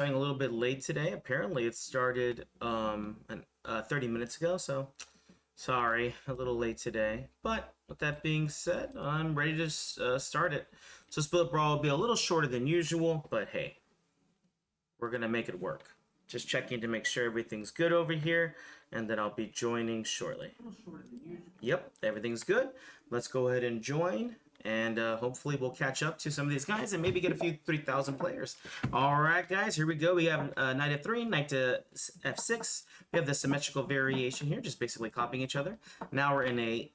Starting a little bit late today. Apparently, it started 30 minutes ago, so sorry, a little late today. But with that being said, I'm ready to start it. So Split Brawl will be a little shorter than usual, but hey, we're gonna make it work. Just checking to make sure everything's good over here, and then I'll be joining shortly. Yep, everything's good. Let's go ahead and join, and hopefully we'll catch up to some of these guys and maybe get a few 3,000 players. All right, guys, here we go. We have knight f3, knight to f6. We have the symmetrical variation here, just basically copying each other. Now we're in a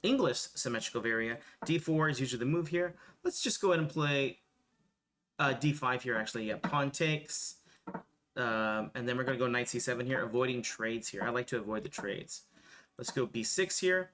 English symmetrical variant. d4 is usually the move here. Let's just go ahead and play d5 here, actually. Yeah, pawn takes. And then we're going to go knight c7 here, avoiding trades here. I like to avoid the trades. Let's go b6 here.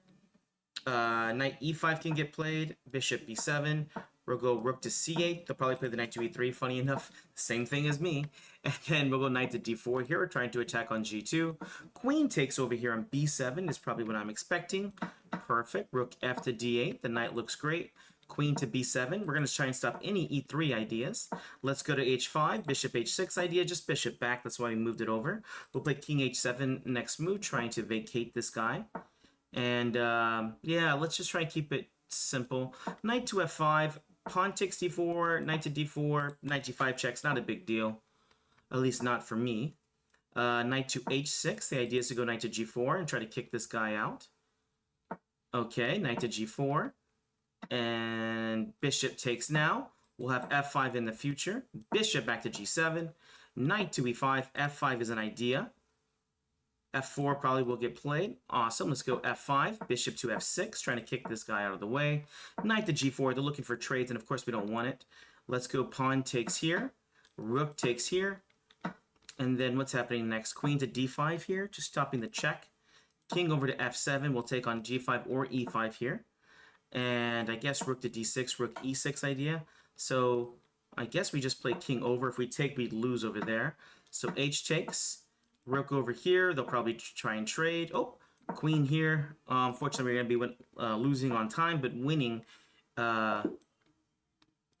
Knight e5 can get played. Bishop b7. We'll go rook to c8. They'll probably play the knight to e3. Funny enough, same thing as me. And then we'll go knight to d4 here. We're trying to attack on g2. Queen takes over here on b7 is probably what I'm expecting. Perfect. Rook f to d8. The knight looks great. Queen to b7. We're going to try and stop any e3 ideas. Let's go to h5. Bishop h6 idea. Just bishop back. That's why we moved it over. We'll play king h7 next move, trying to vacate this guy. And yeah, let's just try and keep it simple. Knight to f5. Pawn takes d4. Knight to d4. Knight g5 checks. Not a big deal. At least not for me. Knight to h6. The idea is to go knight to g4 and try to kick this guy out. Okay, knight to g4. And bishop takes now. We'll have f5 in the future. Bishop back to g7. Knight to e5. f5 is an idea. f4 probably will get played. Awesome. Let's go f5. Bishop to f6. Trying to kick this guy out of the way. Knight to g4. They're looking for trades, and of course we don't want it. Let's go pawn takes here. Rook takes here. And then what's happening next? Queen to d5 here. Just stopping the check. King over to f7. We'll take on g5 or e5 here. And I guess rook to d6, rook e6 idea. So I guess we just play king over. If we take, we'd lose over there. So h takes. Rook over here. They'll probably try and trade. Oh, queen here. Unfortunately, we're going to be losing on time, but winning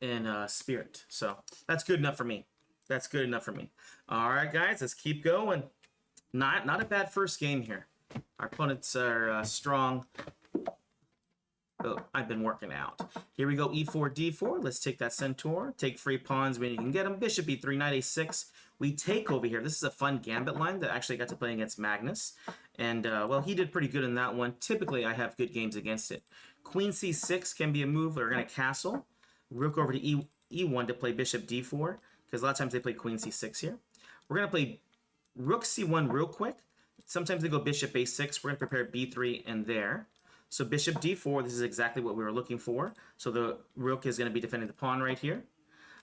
in spirit. So that's good enough for me. That's good enough for me. All right, guys, let's keep going. Not a bad first game here. Our opponents are strong. Oh, I've been working out. Here we go, e4, d4. Let's take that centaur. Take free pawns when you can get them. Bishop e3, knight a6. We take over here. This is a fun gambit line that I actually got to play against Magnus. And, well, he did pretty good in that one. Typically, I have good games against it. Queen c6 can be a move. We're going to castle. Rook over to e1 to play bishop d4. Because a lot of times they play queen c6 here. We're going to play rook c1 real quick. Sometimes they go bishop a6. We're going to prepare b3 and there. So bishop d4, this is exactly what we were looking for. So the rook is going to be defending the pawn right here.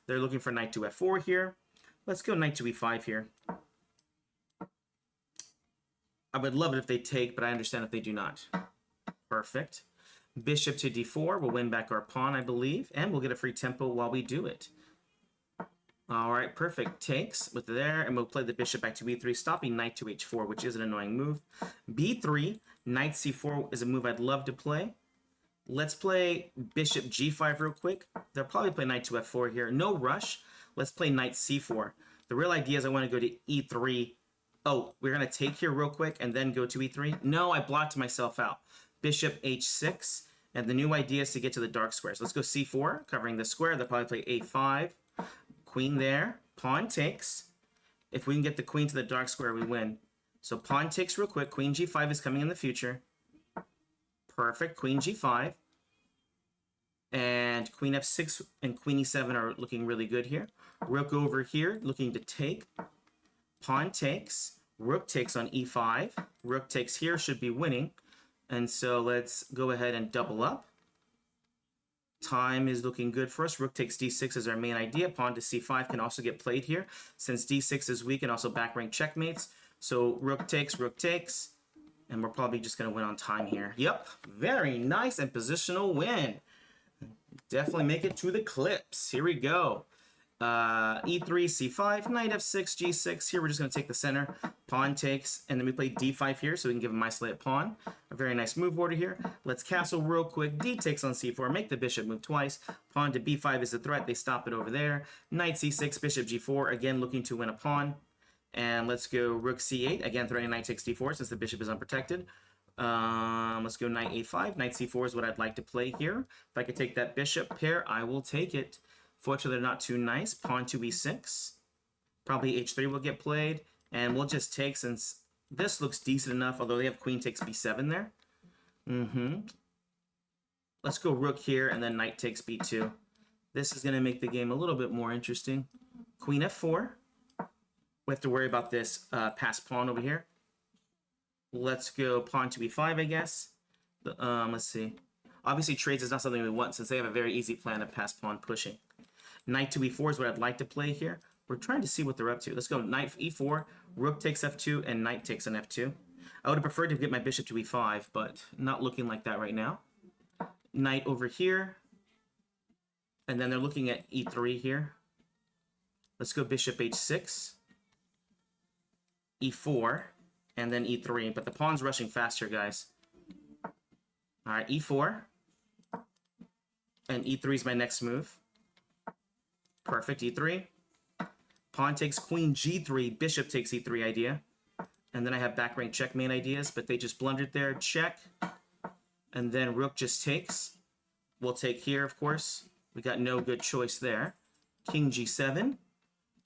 They're looking for knight to f4 here. Let's go knight to e5 here. I would love it if they take, but I understand if they do not. Perfect. Bishop to d4. We'll win back our pawn, I believe. And we'll get a free tempo while we do it. All right, perfect. Takes with there, and we'll play the bishop back to e3, stopping knight to h4, which is an annoying move. b3, knight c4 is a move I'd love to play. Let's play bishop g5 real quick. They'll probably play knight to f4 here. No rush. Let's play knight c4. The real idea is I want to go to e3. Oh, we're going to take here real quick and then go to e3. No, I blocked myself out. Bishop h6, and the new idea is to get to the dark squares. Let's go c4, covering the square. They'll probably play a5. Queen there. Pawn takes. If we can get the queen to the dark square, we win. So pawn takes real quick. Queen g5 is coming in the future. Perfect. Queen g5. And queen f6 and queen e7 are looking really good here. Rook over here, looking to take. Pawn takes. Rook takes on e5. Rook takes here, should be winning. And so let's go ahead and double up. Time is looking good for us. Rook takes d6 as our main idea. Pawn to c5 can also get played here, since d6 is weak and also back rank checkmates. So rook takes, and we're probably just going to win on time here. Yep, very nice and positional win. Definitely make it to the clips. Here we go. e3, c5, knight f6, g6. Here we're just going to take the center. Pawn takes, and then we play d5 here, so we can give him isolated pawn. A very nice move order here. Let's castle real quick. D takes on c4, make the bishop move twice. Pawn to b5 is a threat. They stop it over there. Knight c6, bishop g4, again looking to win a pawn. And let's go rook c8, again threatening knight takes d4 since the bishop is unprotected. Let's go knight a5. Knight c4 is what I'd like to play here. If I could take that bishop pair, I will take it. Fortunately, they're not too nice. Pawn to e6. Probably h3 will get played. And we'll just take, since this looks decent enough, although they have queen takes b7 there. Let's go rook here, and then knight takes b2. This is going to make the game a little bit more interesting. Queen f4. We have to worry about this passed pawn over here. Let's go pawn to e5, I guess. Let's see. Obviously, trades is not something we want since they have a very easy plan of pass pawn pushing. Knight to e4 is what I'd like to play here. We're trying to see what they're up to. Let's go knight e4, rook takes f2, and knight takes on f2. I would have preferred to get my bishop to e5, but not looking like that right now. Knight over here. And then they're looking at e3 here. Let's go bishop h6. e4. And then e3. But the pawn's rushing faster, guys. All right, e4. And e3 is my next move. Perfect, e3. Pawn takes queen g3, bishop takes e3 idea. And then I have back rank checkmate ideas, but they just blundered there. Check. And then rook just takes. We'll take here, of course. We got no good choice there. King g7.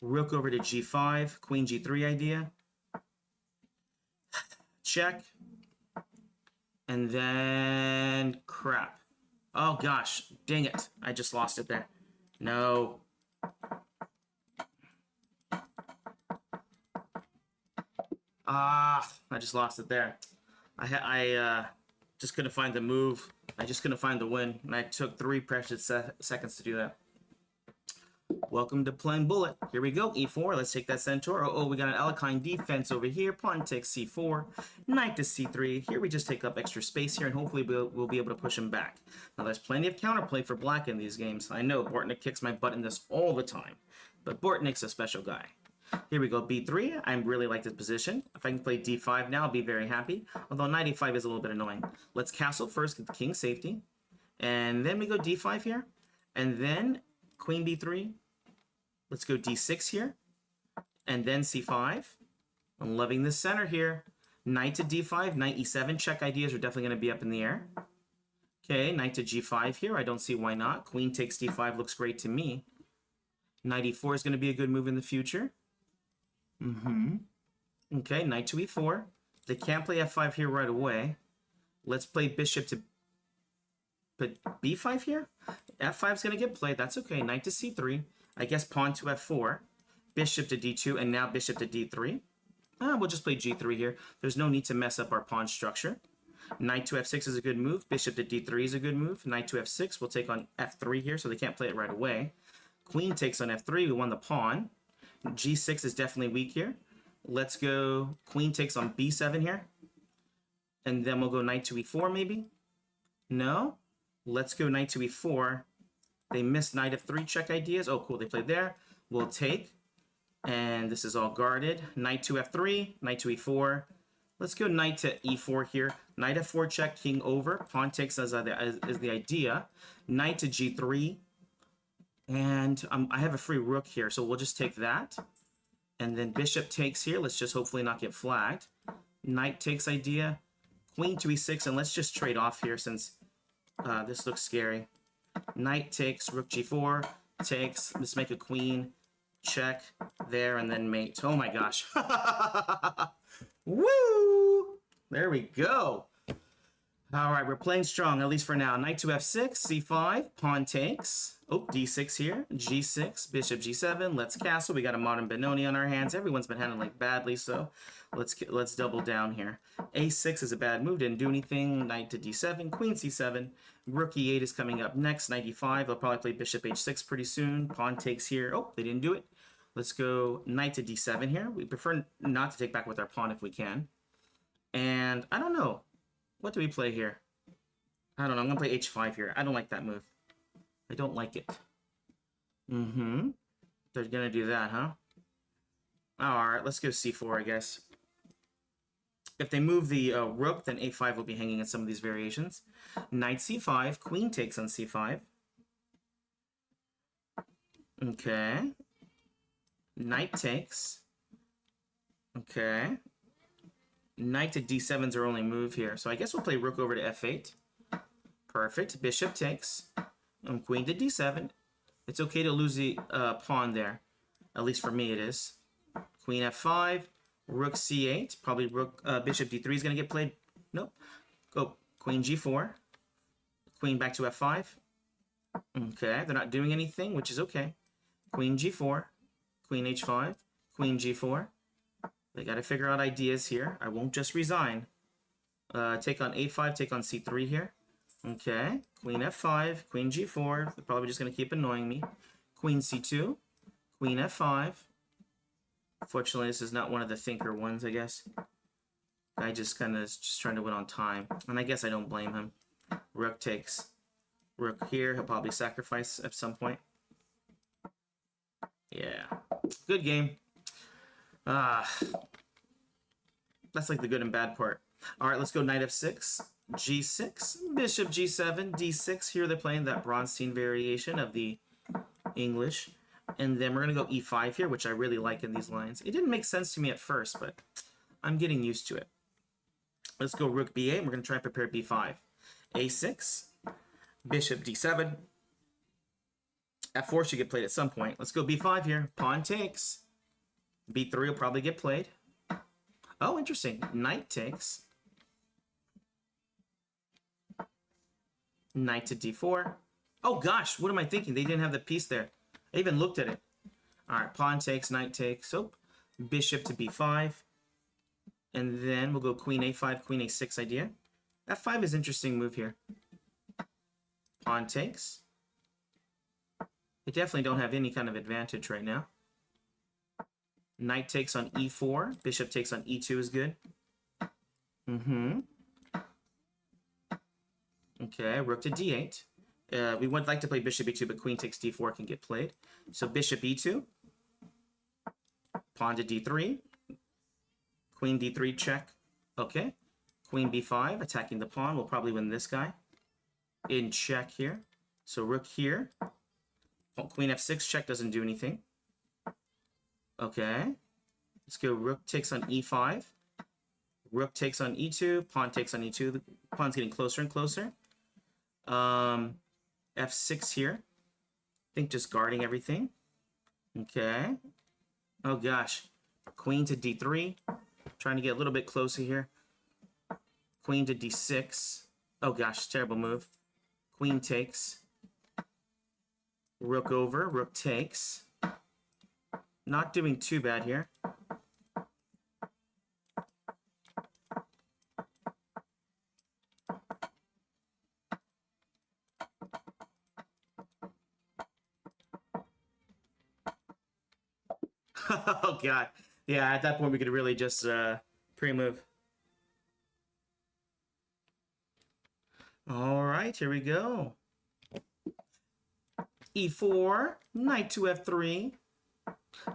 Rook over to g5. Queen g3 idea. Check. And then crap. Oh gosh, dang it. I just lost it there. No. I just lost it there. I just couldn't find the move. I just couldn't find the win. And I took 3 precious seconds to do that. Welcome to playing Bullet. Here we go. e4. Let's take that centaur. Oh, we got an Alekine defense over here. Pawn takes c4. Knight to c3. Here we just take up extra space here, and hopefully we'll be able to push him back. Now, there's plenty of counterplay for black in these games. I know Bortnick kicks my butt in this all the time, but Bortnick's a special guy. Here we go, b3. I really like this position. If I can play d5 now, I'll be very happy. Although knight a5 is a little bit annoying. Let's castle first, get the king safety. And then we go d5 here. And then queen b3. Let's go d6 here. And then c5. I'm loving the center here. Knight to d5, knight e7. Check ideas are definitely going to be up in the air. Okay, knight to g5 here. I don't see why not. Queen takes d5 looks great to me. Knight e4 is going to be a good move in the future. Okay, knight to e4. They can't play f5 here right away. Let's play bishop to b5 here. f5 is going to get played. That's okay. Knight to c3. I guess pawn to f4. Bishop to d2, and now bishop to d3. We'll just play g3 here. There's no need to mess up our pawn structure. Knight to f6 is a good move. Bishop to d3 is a good move. Knight to f6. We'll take on f3 here, so they can't play it right away. Queen takes on f3. We won the pawn. g6 is definitely weak here. Let's go queen takes on b7 here. And then we'll go knight to e4 maybe. No. Let's go knight to e4. They missed knight f3 check ideas. Oh, cool. They played there. We'll take. And this is all guarded. Knight to f3. Knight to e4. Let's go knight to e4 here. Knight f4 check, king over. Pawn takes as the idea. Knight to g3. And I have a free rook here, so we'll just take that. And then bishop takes here. Let's just hopefully not get flagged. Knight takes idea. Queen to e6, and let's just trade off here since this looks scary. Knight takes, rook g4, takes. Let's make a queen. Check there, and then mate. Oh my gosh. Woo! There we go. All right, we're playing strong, at least for now. Knight to f6, c5, pawn takes. Oh, d6 here, g6, bishop g7. Let's castle. We got a modern Benoni on our hands. Everyone's been handling badly, so let's double down here. a6 is a bad move, didn't do anything. Knight to d7, queen c7. Rook e8 is coming up next. Knight e5. They'll probably play bishop h6 pretty soon. Pawn takes here. Oh, they didn't do it. Let's go knight to d7 here. We prefer not to take back with our pawn if we can. And I don't know. What do we play here? I don't know. I'm going to play h5 here. I don't like that move. I don't like it. They're gonna do that, huh? Alright, let's go c4, I guess. If they move the rook, then a5 will be hanging in some of these variations. Knight c5, queen takes on c5. Okay. Knight takes. Okay. Knight to d7 is our only move here. So I guess we'll play rook over to f8. Perfect. Bishop takes. And queen to d7. It's okay to lose the pawn there. At least for me it is. Queen f5. Rook c8. Probably rook bishop d3 is going to get played. Nope. Go queen g4. Queen back to f5. Okay. They're not doing anything, which is okay. Queen g4. Queen h5. Queen g4. They got to figure out ideas here. I won't just resign. Take on a5, take on c3 here. Okay. Queen f5, queen g4. They're probably just going to keep annoying me. Queen c2, queen f5. Fortunately, this is not one of the thinker ones, I guess. Guy just kind of is just trying to win on time. And I guess I don't blame him. Rook takes. Rook here. He'll probably sacrifice at some point. Yeah. Good game. That's like the good and bad part. All right, let's go knight f6, g6, bishop g7, d6. Here they're playing that Bronstein variation of the English. And then we're going to go e5 here, which I really like in these lines. It didn't make sense to me at first, but I'm getting used to it. Let's go rook b8, and we're going to try and prepare b5. a6, bishop d7. f4 should get played at some point. Let's go b5 here. Pawn takes. b3 will probably get played. Oh, interesting. Knight takes. Knight to d4. Oh, gosh. What am I thinking? They didn't have the piece there. I even looked at it. All right. Pawn takes. Knight takes. Oh, bishop to b5. And then we'll go queen a5, queen a6 idea. f5 is an interesting move here. Pawn takes. They definitely don't have any kind of advantage right now. Knight takes on e4. Bishop takes on e2 is good. Okay, rook to d8. We would like to play bishop e2, but queen takes d4 can get played. So bishop e2. Pawn to d3. Queen d3 check. Okay. Queen b5, attacking the pawn. We'll probably win this guy. In check here. So rook here. Queen f6 check doesn't do anything. Okay. Let's go rook takes on e5. Rook takes on e2. Pawn takes on e2. The pawn's getting closer and closer. f6 here. I think just guarding everything. Okay. Oh gosh. Queen to d3. Trying to get a little bit closer here. Queen to d6. Oh gosh, terrible move. Queen takes. Rook over. Rook takes. Not doing too bad here. Oh god. Yeah, at that point we could really just pre-move. All right, here we go. e4, knight to f3,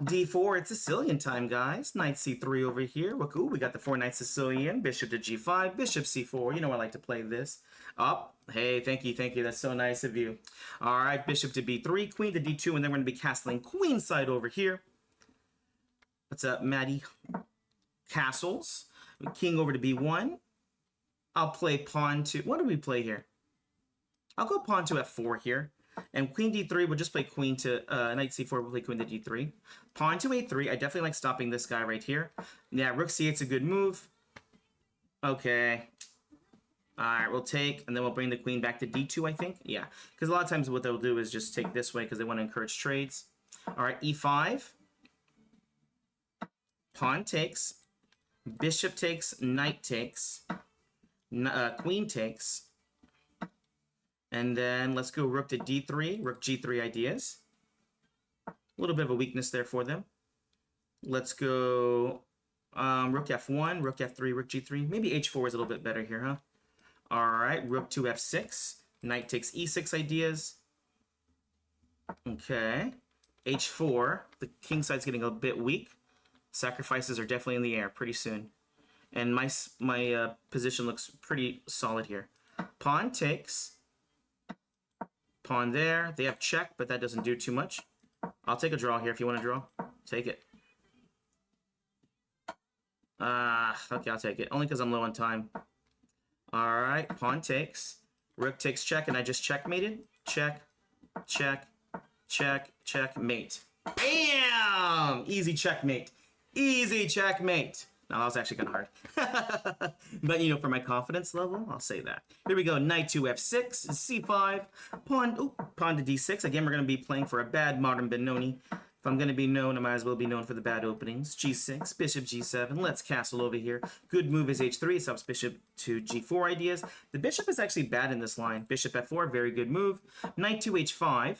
d4. It's Sicilian time, guys. Knight c3 over here. Look, ooh, we got the 4-knight Sicilian. Bishop to g5, bishop c4. You know I like to play this. Up. Hey, thank you, thank you. That's so nice of you. All right, bishop to b3, queen to d2, and then we're going to be castling queenside over here. What's up, Maddie? Castles. King over to b1. I'll play pawn to... What do we play here? I'll go pawn to f4 here. And queen d3, we'll just play queen to... knight c4, we'll play queen to d3. Pawn to a3. I definitely like stopping this guy right here. Yeah, rook c8's a good move. Okay. Alright, we'll take, and then we'll bring the queen back to d2, I think. Yeah, because a lot of times what they'll do is just take this way because they want to encourage trades. Alright, e5. Pawn takes. Bishop takes. Knight takes. Queen takes. And then let's go rook to d3. Rook g3 ideas. A little bit of a weakness there for them. Let's go rook f1, rook f3, rook g3. Maybe h4 is a little bit better here, huh? All right, rook to f6. Knight takes e6 ideas. Okay. h4. The king side's getting a bit weak. Sacrifices are definitely in the air pretty soon. And my position looks pretty solid here. Pawn takes. Pawn there. They have check, but that doesn't do too much. I'll take a draw here if you want to draw. Take it. Okay, I'll take it. Only because I'm low on time. Alright, pawn takes. Rook takes check, and I just checkmated. Check, check, check, checkmate. Bam! Easy checkmate. Easy checkmate. No, that was actually kind of hard. But, you know, for my confidence level, I'll say that. Here we go. Knight to f6, c5, pawn to d6. Again, we're going to be playing for a bad modern Benoni. If I'm going to be known, I might as well be known for the bad openings. g6, bishop g7. Let's castle over here. Good move is h3. Stops bishop to g4 ideas. The bishop is actually bad in this line. Bishop f4, very good move. Knight to h5.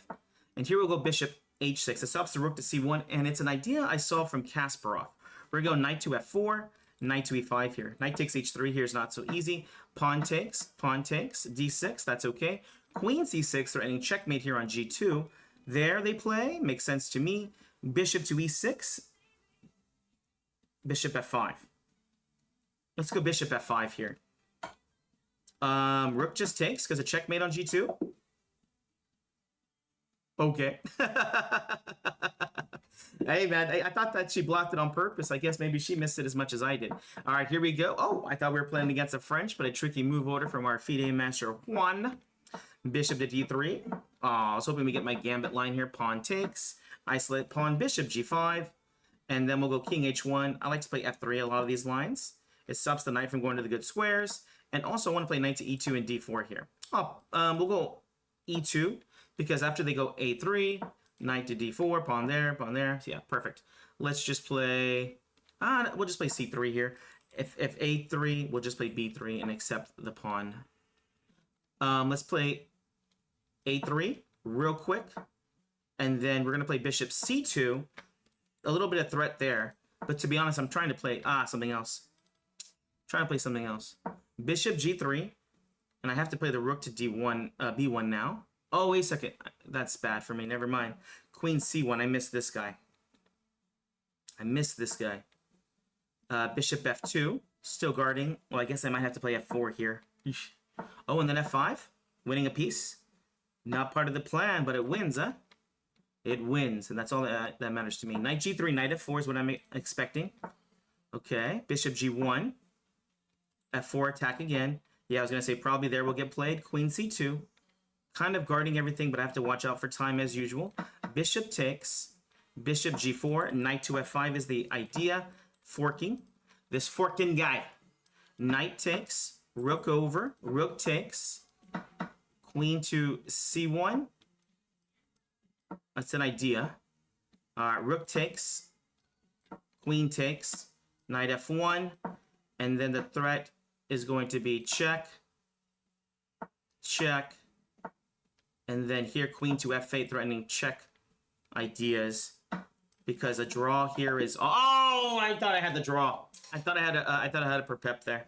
And here we'll go bishop h6. It stops the rook to c1. And it's an idea I saw from Kasparov. We're going to go knight to f4, knight to e5 here. Knight takes h3 here is not so easy. Pawn takes, d6, that's okay. Queen c6, threatening checkmate here on g2. There they play, makes sense to me. Bishop to e6, bishop f5. Let's go bishop f5 here. Rook just takes because a checkmate on g2. Okay. Hey, man, I thought that she blocked it on purpose. I guess maybe she missed it as much as I did. All right, here we go. Oh, I thought we were playing against a French, but a tricky move order from our FIDE master, Juan. Bishop to d3. Oh, I was hoping we get my gambit line here. Pawn takes. Isolate pawn, bishop g5. And then we'll go king h1. I like to play f3 a lot of these lines. It stops the knight from going to the good squares. And also I want to play knight to e2 and d4 here. Oh, we'll go e2 because after they go a3... Knight to d4, pawn there, yeah, perfect. Let's just play, we'll just play c3 here. If a3, we'll just play b3 and accept the pawn. Let's play a3 real quick. And then we're going to play bishop c2. A little bit of threat there. But to be honest, I'm trying to play, something else. Trying to play something else. Bishop g3. And I have to play the rook to d1, b1 now. Oh, wait a second. That's bad for me. Never mind. Queen c1. I missed this guy. Bishop f2. Still guarding. Well, I guess I might have to play f4 here. Oh, and then f5. Winning a piece. Not part of the plan, but it wins, huh? It wins, and that's all that matters to me. Knight g3, knight f4 is what I'm expecting. Okay. Bishop g1. f4 attack again. Yeah, I was going to say probably there will get played. Queen c2. Kind of guarding everything, but I have to watch out for time as usual. Bishop takes. Bishop g4. Knight to f5 is the idea. Forking. This forking guy. Knight takes. Rook over. Rook takes. Queen to c1. That's an idea. Rook takes. Queen takes. Knight f1. And then the threat is going to be check. Check. And then here, queen to f8, threatening check ideas. Because a draw here is... Oh, I thought I had the draw. I thought I had a perpep there.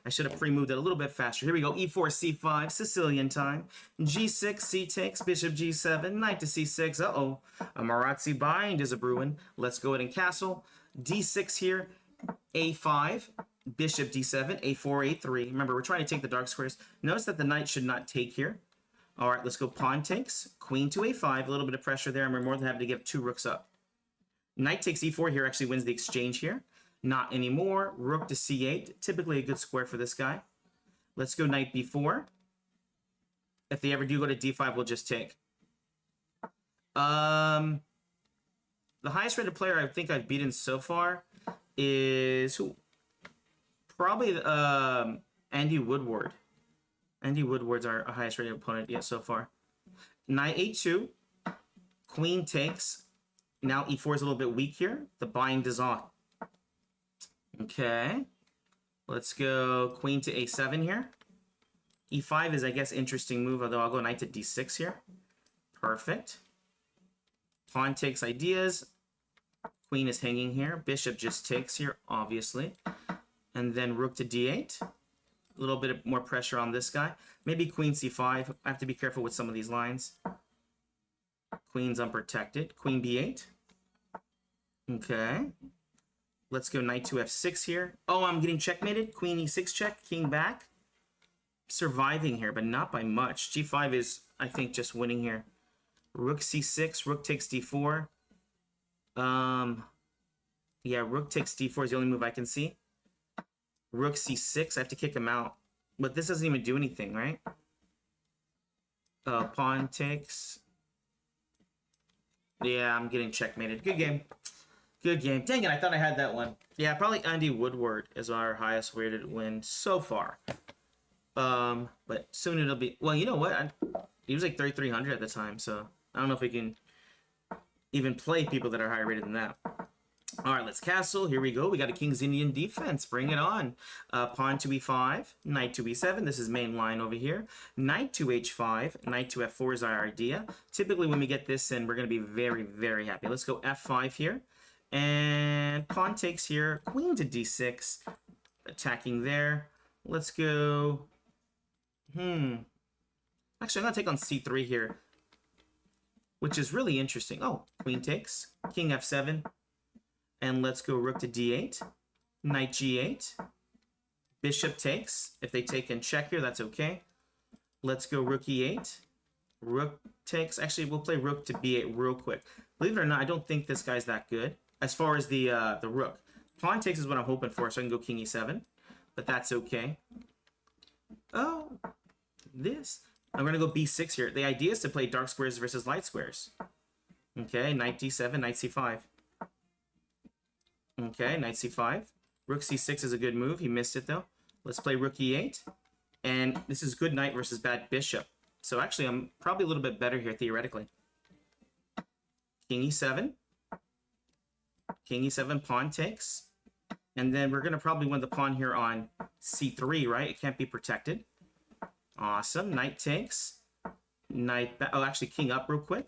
I should have pre-moved it a little bit faster. Here we go. e4, c5, Sicilian time. g6, c takes, bishop g7, knight to c6. Uh-oh. A Marazzi bind is a brewing. Let's go ahead and castle. d6 here. a5, bishop d7, a4, a3. Remember, we're trying to take the dark squares. Notice that the knight should not take here. All right, let's go pawn takes, queen to a5, a little bit of pressure there, and we're more than happy to give 2 rooks up. Knight takes e4 here actually wins the exchange here. Not anymore. Rook to c8, typically a good square for this guy. Let's go knight b4. If they ever do go to d5, we'll just take. The highest rated player I think I've beaten so far is who? Probably Andy Woodward. Andy Woodward's our highest rated opponent yet so far. Knight a2. Queen takes. Now e4 is a little bit weak here. The bind is on. Okay. Let's go queen to a7 here. e5 is, I guess, interesting move, although I'll go knight to d6 here. Perfect. Pawn takes ideas. Queen is hanging here. Bishop just takes here, obviously. And then rook to d8. A little bit more pressure on this guy. Maybe queen c5. I have to be careful with some of these lines. Queen's unprotected. Queen b8. Okay. Let's go knight to f6 here. Oh, I'm getting checkmated. Queen e6 check. King back. Surviving here, but not by much. g5 is, I think, just winning here. Rook c6. Rook takes d4. Yeah, rook takes d4 is the only move I can see. Rook c6. I have to kick him out. But this doesn't even do anything, right? Pawn takes. Yeah, I'm getting checkmated. Good game. Good game. Dang it, I thought I had that one. Yeah, probably Andy Woodward is our highest rated win so far. But soon it'll be... Well, you know what? He was like 3,300 at the time, so I don't know if we can even play people that are higher rated than that. All right, let's castle. Here we go. We got a King's Indian defense. Bring it on. Pawn to e5, knight to e7. This is main line over here. Knight to h5, knight to f4 is our idea. Typically, when we get this in, we're going to be very, very happy. Let's go f5 here. And pawn takes here. Queen to d6. Attacking there. Let's go... Actually, I'm going to take on c3 here, which is really interesting. Oh, queen takes. King f7. And let's go rook to d8, knight g8, bishop takes. If they take and check here, that's okay. Let's go rook e8, rook takes. Actually, we'll play rook to b8 real quick. Believe it or not, I don't think this guy's that good as far as the rook. Pawn takes is what I'm hoping for, so I can go king e7, but that's okay. Oh, this. I'm going to go b6 here. The idea is to play dark squares versus light squares. Okay, knight d7, knight c5. Okay, knight c5. Rook c6 is a good move. He missed it, though. Let's play rook e8. And this is good knight versus bad bishop. So actually, I'm probably a little bit better here, theoretically. King e7. King e7, pawn takes. And then we're going to probably win the pawn here on c3, right? It can't be protected. Awesome. Knight takes. Knight back. Oh, actually, king up real quick.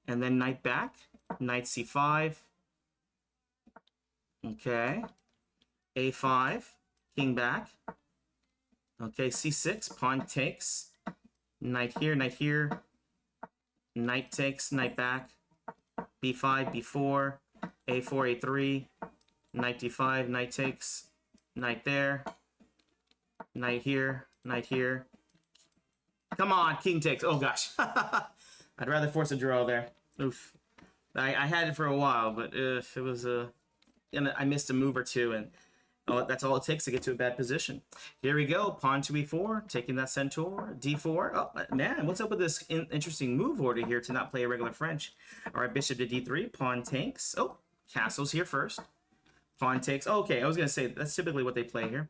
And then knight back. Knight c5. Okay. a5. King back. Okay, c6. Pawn takes. Knight here, knight here. Knight takes, knight back. b5, b4. a4, a3. Knight d5, knight takes. Knight there. Knight here, knight here. Come on, king takes. Oh, gosh. I'd rather force a draw there. Oof. I had it for a while, but if it was a... I missed a move or two, and that's all it takes to get to a bad position. Here we go. Pawn to e4, taking that centaur. d4. Oh, man, what's up with this interesting move order here to not play a regular French? All right, bishop to d3. Pawn takes. Oh, castle's here first. Pawn takes. Oh, okay, I was going to say, that's typically what they play here.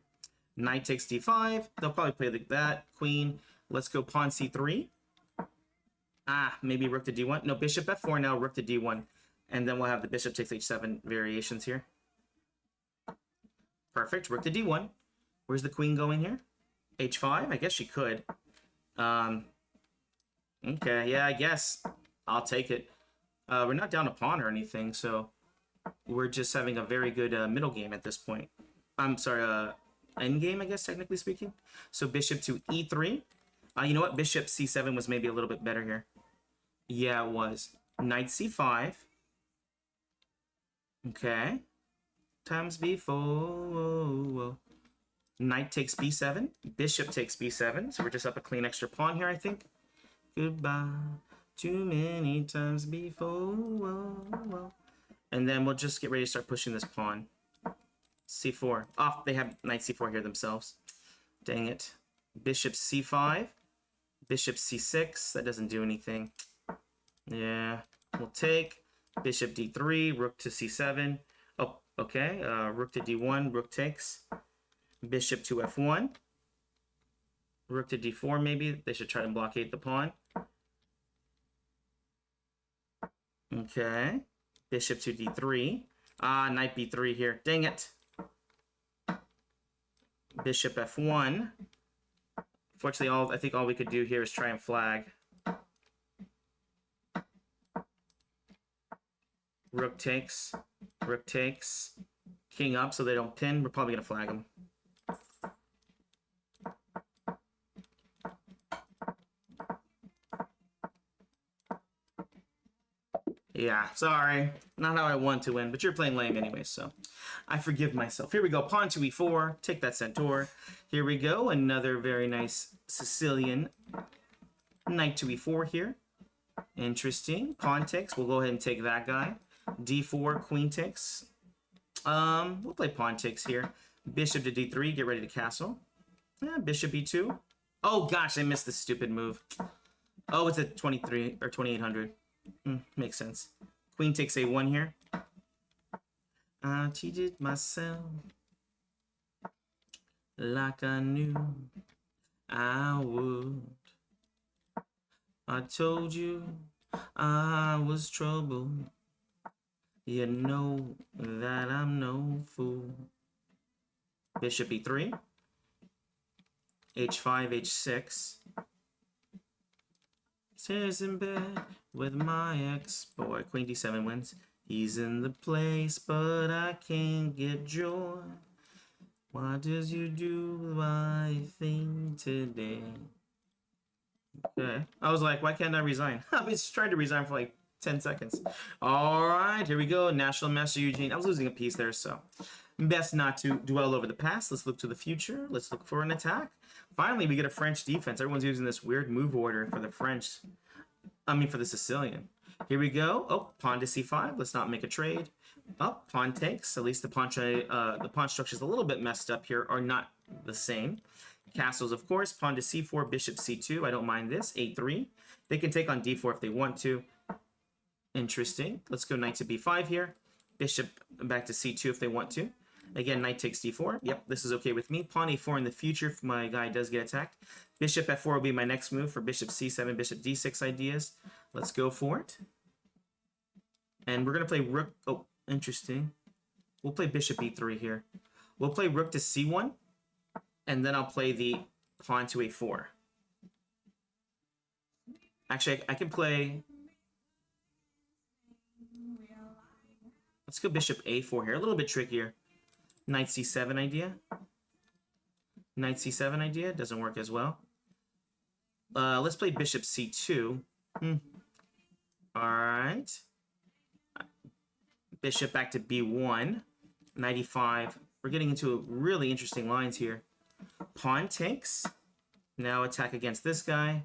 Knight takes d5. They'll probably play like that. Queen. Let's go pawn c3. Ah, maybe rook to d1. No, bishop f4 now, rook to d1. And then we'll have the bishop takes h7 variations here. Perfect. Rook to d1. Where's the queen going here? h5? I guess she could. Okay, yeah, I guess. I'll take it. We're not down a pawn or anything, so we're just having a very good middle game at this point. I'm sorry, endgame, I guess, technically speaking. So bishop to e3. You know what? Bishop c7 was maybe a little bit better here. Yeah, it was. Knight c5. Okay. Times b4. Knight takes b7. Bishop takes b7. So we're just up a clean extra pawn here, I think. Goodbye. Too many times before. And then we'll just get ready to start pushing this pawn. c4. Oh, they have knight c4 here themselves. Dang it. Bishop c5. Bishop c6. That doesn't do anything. Yeah. We'll take. Bishop d3. Rook to c7. Oh, okay. Rook to d1. Rook takes. Bishop to f1. Rook to d4 maybe. They should try to blockade the pawn. Okay. Bishop to d3. Ah, knight b3 here. Dang it. Bishop f1. Fortunately, I think all we could do here is try and flag. Rook takes. Rook takes. King up so they don't pin. We're probably going to flag him. Yeah, sorry. Not how I want to win, but you're playing lame anyway, so I forgive myself. Here we go. Pawn to e4. Take that centaur. Here we go. Another very nice Sicilian. Knight to e4 here. Interesting. Pawn takes. We'll go ahead and take that guy. d4, queen takes. We'll play pawn takes here. Bishop to d3. Get ready to castle. Yeah, bishop e2. Oh gosh, I missed this stupid move. Oh, it's at 23 or 2800. Makes sense. Queen takes a1 here. I cheated myself like I knew I would. I told you I was trouble. You know that I'm no fool. Bishop e3. h5, h6. Says in bed with my ex-boy. Queen d7 wins. He's in the place, but I can't get joy. Why does you do my thing today? Okay. I was like, why can't I resign? I was trying to resign for like 10 seconds. All right, here we go. National Master Eugene. I was losing a piece there, so best not to dwell over the past. Let's look to the future. Let's look for an attack. Finally, we get a French defense. Everyone's using this weird move order for the French. For the Sicilian. Here we go. Oh, pawn to c5. Let's not make a trade. Oh, pawn takes. At least the pawn structure is a little bit messed up here, or not the same. Castles, of course. Pawn to c4, bishop c2. I don't mind this. a3. They can take on d4 if they want to. Interesting. Let's go knight to b5 here. Bishop back to c2 if they want to. Again, knight takes d4. Yep, this is okay with me. Pawn a4 in the future if my guy does get attacked. Bishop f4 will be my next move for bishop c7, bishop d6 ideas. Let's go for it. And we're going to play rook. Oh, interesting. We'll play bishop e3 here. We'll play rook to c1. And then I'll play the pawn to a4. Actually, I can play... Let's go bishop a4 here. A little bit trickier. Knight c7 idea. Knight c7 idea. Doesn't work as well. Let's play bishop c2. Alright. Bishop back to b1. Knight e5. We're getting into really interesting lines here. Pawn takes. Now attack against this guy.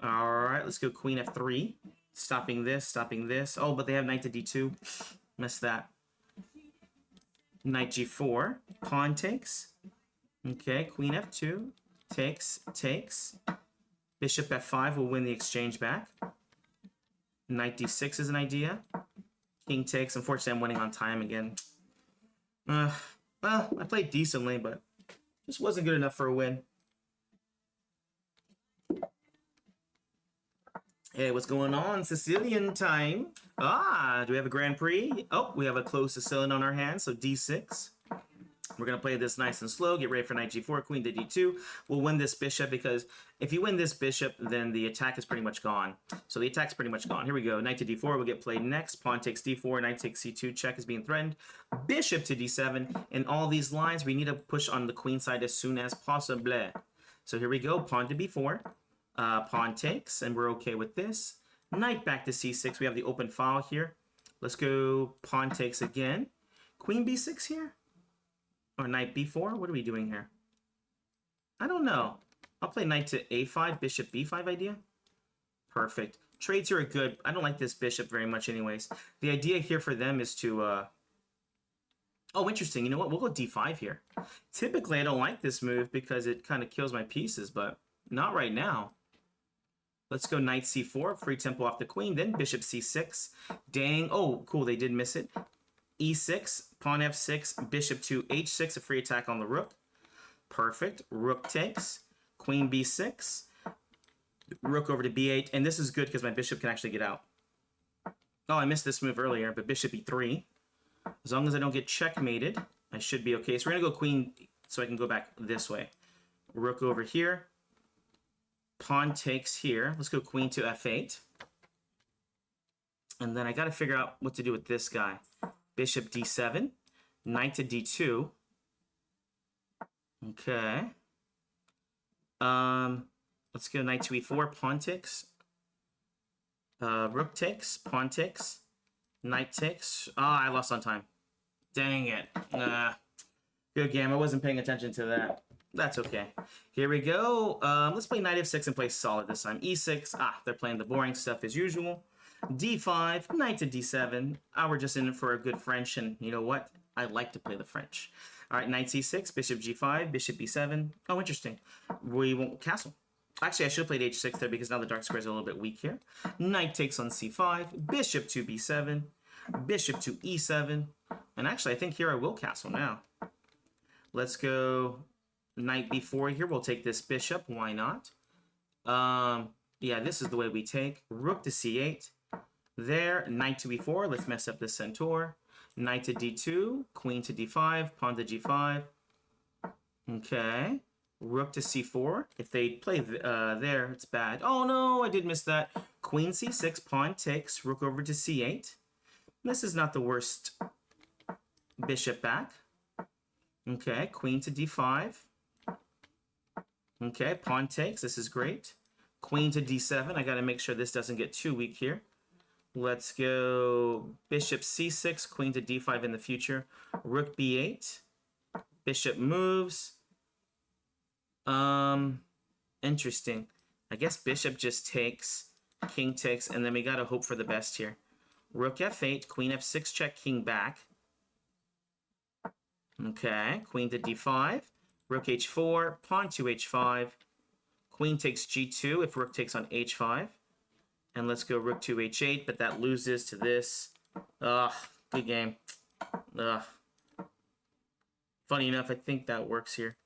Alright, let's go queen f3. Stopping this, stopping this. Oh, but they have knight to d2. Missed that. Knight g4. Pawn takes. Okay, queen f2. Takes, takes. Bishop f5 will win the exchange back. Knight d6 is an idea. King takes. Unfortunately, I'm winning on time again. Well, I played decently, but just wasn't good enough for a win. Hey, what's going on? Sicilian time. Do we have a Grand Prix? Oh, we have a closed Sicilian on our hands, so d6. We're going to play this nice and slow. Get ready for knight g4, queen to d2. We'll win this bishop because if you win this bishop, then the attack is pretty much gone. So the attack's pretty much gone. Here we go. Knight to d4 will get played next. Pawn takes d4, knight takes c2. Check is being threatened. Bishop to d7. In all these lines, we need to push on the queen side as soon as possible. So here we go. Pawn to b4. Pawn takes, and we're okay with this. Knight back to c6. We have the open file here. Let's go pawn takes again. Queen b6 here? Or knight b4? What are we doing here? I don't know. I'll play knight to a5, bishop b5 idea. Perfect. Trades here are good. I don't like this bishop very much anyways. The idea here for them is to... Oh, interesting. You know what? We'll go d5 here. Typically, I don't like this move because it kind of kills my pieces, but not right now. Let's go knight c4, free tempo off the queen, then bishop c6. Dang. Oh, cool. They did miss it. e6, pawn f6, bishop to h6, a free attack on the rook. Perfect. Rook takes. Queen b6. Rook over to b8. And this is good because my bishop can actually get out. Oh, I missed this move earlier, but bishop e3. As long as I don't get checkmated, I should be okay. So we're going to go queen so I can go back this way. Rook over here. Pawn takes here. Let's go queen to f8. And then I got to figure out what to do with this guy. Bishop d7. Knight to d2. Okay. Let's go knight to e4. Pawn takes. Rook takes, pawn takes, knight takes. Ah, I lost on time. Dang it. Good game. I wasn't paying attention to that. That's okay. Here we go. Let's play knight f6 and play solid this time. e6. Ah, they're playing the boring stuff as usual. d5, knight to d7. Ah, we're just in it for a good French, and you know what? I like to play the French. All right, knight c6, bishop g5, bishop b7. Oh, interesting. We won't castle. Actually, I should have played h6 there because now the dark squares are a little bit weak here. Knight takes on c5, bishop to b7, bishop to e7. And actually, I think here I will castle now. Let's go knight b4 here. We'll take this bishop. Why not? Yeah, this is the way we take. Rook to c8. There, knight to e4. Let's mess up this centaur. Knight to d2. Queen to d5. Pawn to g5. Okay. Rook to c4. If they play there, it's bad. Oh, no, I did miss that. Queen c6. Pawn takes. Rook over to c8. This is not the worst. Bishop back. Okay, queen to d5. Okay, pawn takes. This is great. Queen to d7. I got to make sure this doesn't get too weak here. Let's go bishop c6, queen to d5 in the future. Rook b8. Bishop moves. Interesting. I guess bishop just takes, king takes, and then we got to hope for the best here. Rook f8, queen f6 check, king back. Okay, queen to d5, rook h4, pawn to h5, queen takes g2 if rook takes on h5, and let's go rook to h8, but that loses to this. Ugh, good game. Ugh. Funny enough, I think that works here.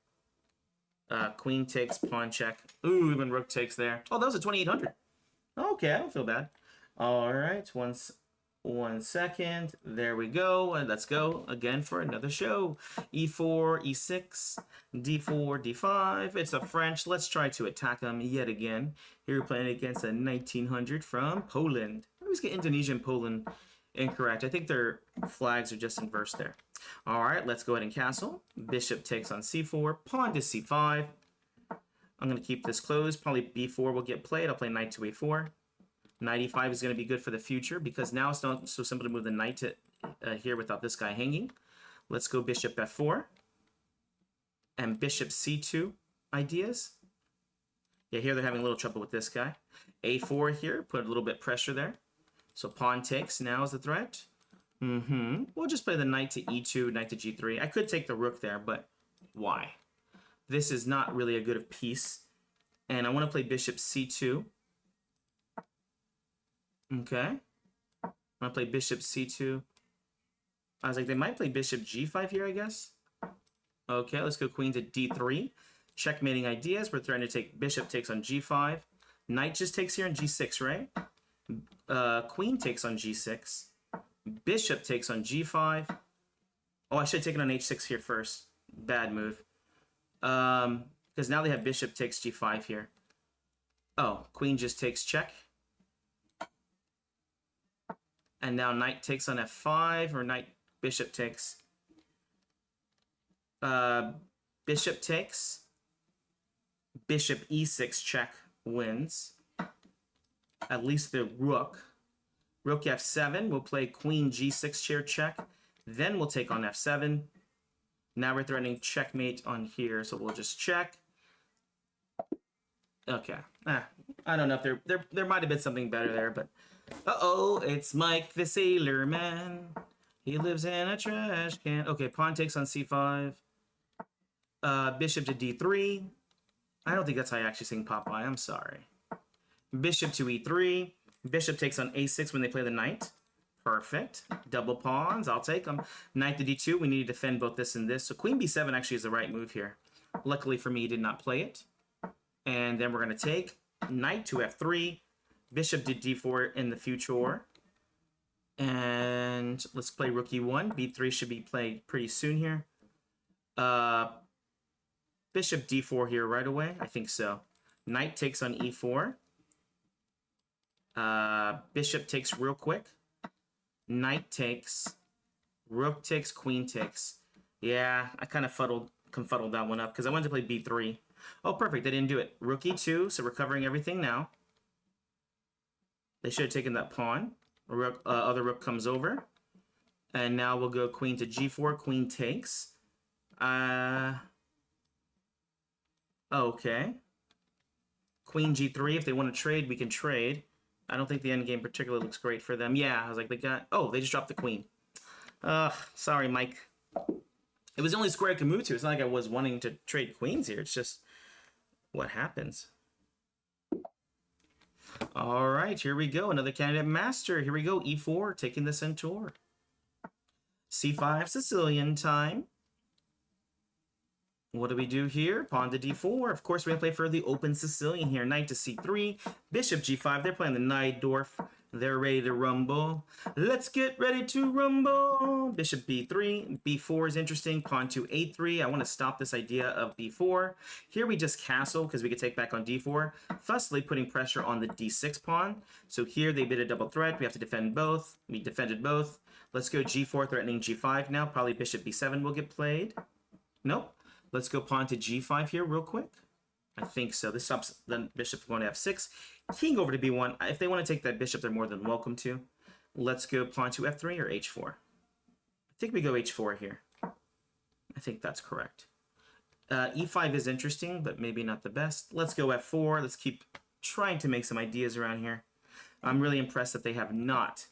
Queen takes, pawn check. Ooh, even rook takes there. Oh, that was a 2800. Okay, I don't feel bad. All right, one second. There we go. And let's go again for another show. e4, e6, d4, d5. It's a French. Let's try to attack them yet again. Here we're playing against a 1900 from Poland. I always get Indonesia and Poland incorrect. I think their flags are just inverse there. All right, let's go ahead and castle. Bishop takes on c4, pawn to c5. I'm going to keep this closed. Probably b4 will get played. I'll play knight to a4. Knight e5 is going to be good for the future because now it's not so simple to move the knight to here without this guy hanging. Let's go bishop f4 and bishop c2 ideas. Yeah, here they're having a little trouble with this guy. a4 here, put a little bit pressure there. So pawn takes now is the threat. We'll just play the knight to e2, knight to g3. I could take the rook there, but why? This is not really a good piece. And I want to play bishop c2. Okay. I'm going to play bishop c2. I was like, they might play bishop g5 here, I guess. Okay, let's go queen to d3. Checkmating ideas. We're trying to take bishop takes on g5. Knight just takes here on g6, right? Queen takes on g6. Bishop takes on g5. Oh, I should have taken on h6 here first. Bad move. Because now they have bishop takes g5 here. Oh, queen just takes check. And now knight takes on f5, or bishop takes. Bishop takes. Bishop e6 check wins. At least the rook. Rook f7, we'll play queen g6 chair check. Then we'll take on f7. Now we're threatening checkmate on here, so we'll just check. Okay. I don't know if there might have been something better there, but uh-oh, it's Mike the Sailor Man. He lives in a trash can. Okay, pawn takes on c5. Bishop to d3. I don't think that's how you actually sing Popeye. I'm sorry. Bishop to e3. Bishop takes on a6 when they play the knight. Perfect. Double pawns. I'll take them. Knight to d2. We need to defend both this and this. So queen b7 actually is the right move here. Luckily for me, he did not play it. And then we're going to take knight to f3. Bishop to d4 in the future. And let's play rook e1. b3 should be played pretty soon here. Bishop d4 here right away. I think so. Knight takes on e4. Bishop takes real quick. Knight takes. Rook takes, queen takes. Yeah, I kind of confuddled that one up because I wanted to play b3. Oh, perfect. They didn't do it. Rook e2, so we're covering everything now. They should have taken that pawn. Rook, other rook comes over. And now we'll go queen to g4. Queen takes. Okay. Queen g3. If they want to trade, we can trade. I don't think the endgame particularly looks great for them. Yeah, I was like, they got... Oh, they just dropped the queen. Sorry, Mike. It was the only square I could move to. It's not like I was wanting to trade queens here. It's just what happens. All right, here we go. Another candidate master. Here we go. E4, taking the centaur. C5, Sicilian time. What do we do here? Pawn to d4. Of course, we're going to play for the open Sicilian here. Knight to c3. Bishop g5. They're playing the Najdorf. They're ready to rumble. Let's get ready to rumble. Bishop b3. b4 is interesting. Pawn to a3. I want to stop this idea of b4. Here we just castle because we could take back on d4, thusly putting pressure on the d6 pawn. So here they bid a double threat. We have to defend both. We defended both. Let's go g4 threatening g5 now. Probably bishop b7 will get played. Nope. Let's go pawn to g5 here real quick. I think so. This stops the bishop from going to f6. King over to b1. If they want to take that bishop, they're more than welcome to. Let's go pawn to f3 or h4. I think we go h4 here. I think that's correct. e5 is interesting, but maybe not the best. Let's go f4. Let's keep trying to make some ideas around here. I'm really impressed that they have not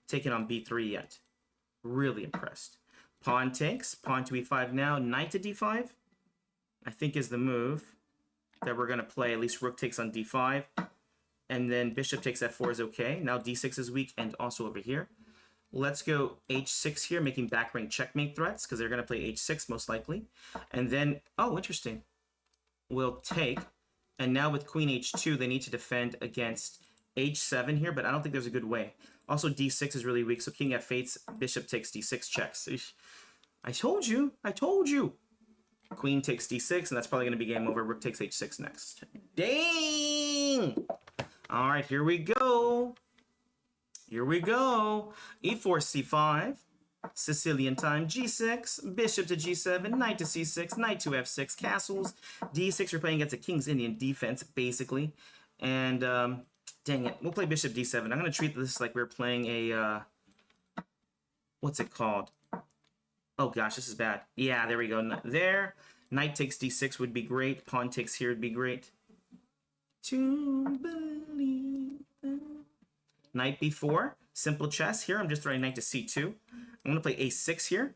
taken on b3 yet. Really impressed. Pawn takes. Pawn to e5 now. Knight to d5, I think, is the move that we're going to play. At least rook takes on d5. And then bishop takes f4 is okay. Now d6 is weak and also over here. Let's go h6 here, making back rank checkmate threats because they're going to play h6 most likely. And then, oh, interesting. We'll take. And now with queen h2, they need to defend against h7 here, but I don't think there's a good way. Also, d6 is really weak, so king f8, bishop takes d6 checks. I told you. I told you. Queen takes d6, and that's probably going to be game over. Rook takes h6 next. Dang! All right, here we go. Here we go. e4, c5. Sicilian time, g6. Bishop to g7. Knight to c6. Knight to f6. Castles. d6, you're playing against a King's Indian defense, basically. And, dang it. We'll play bishop d7. I'm going to treat this like we're playing a, what's it called? Oh, gosh, this is bad. Yeah, there we go. There. Knight takes d6 would be great. Pawn takes here would be great. To believe. Knight b4. Simple chess. Here, I'm just throwing knight to c2. I'm going to play a6 here.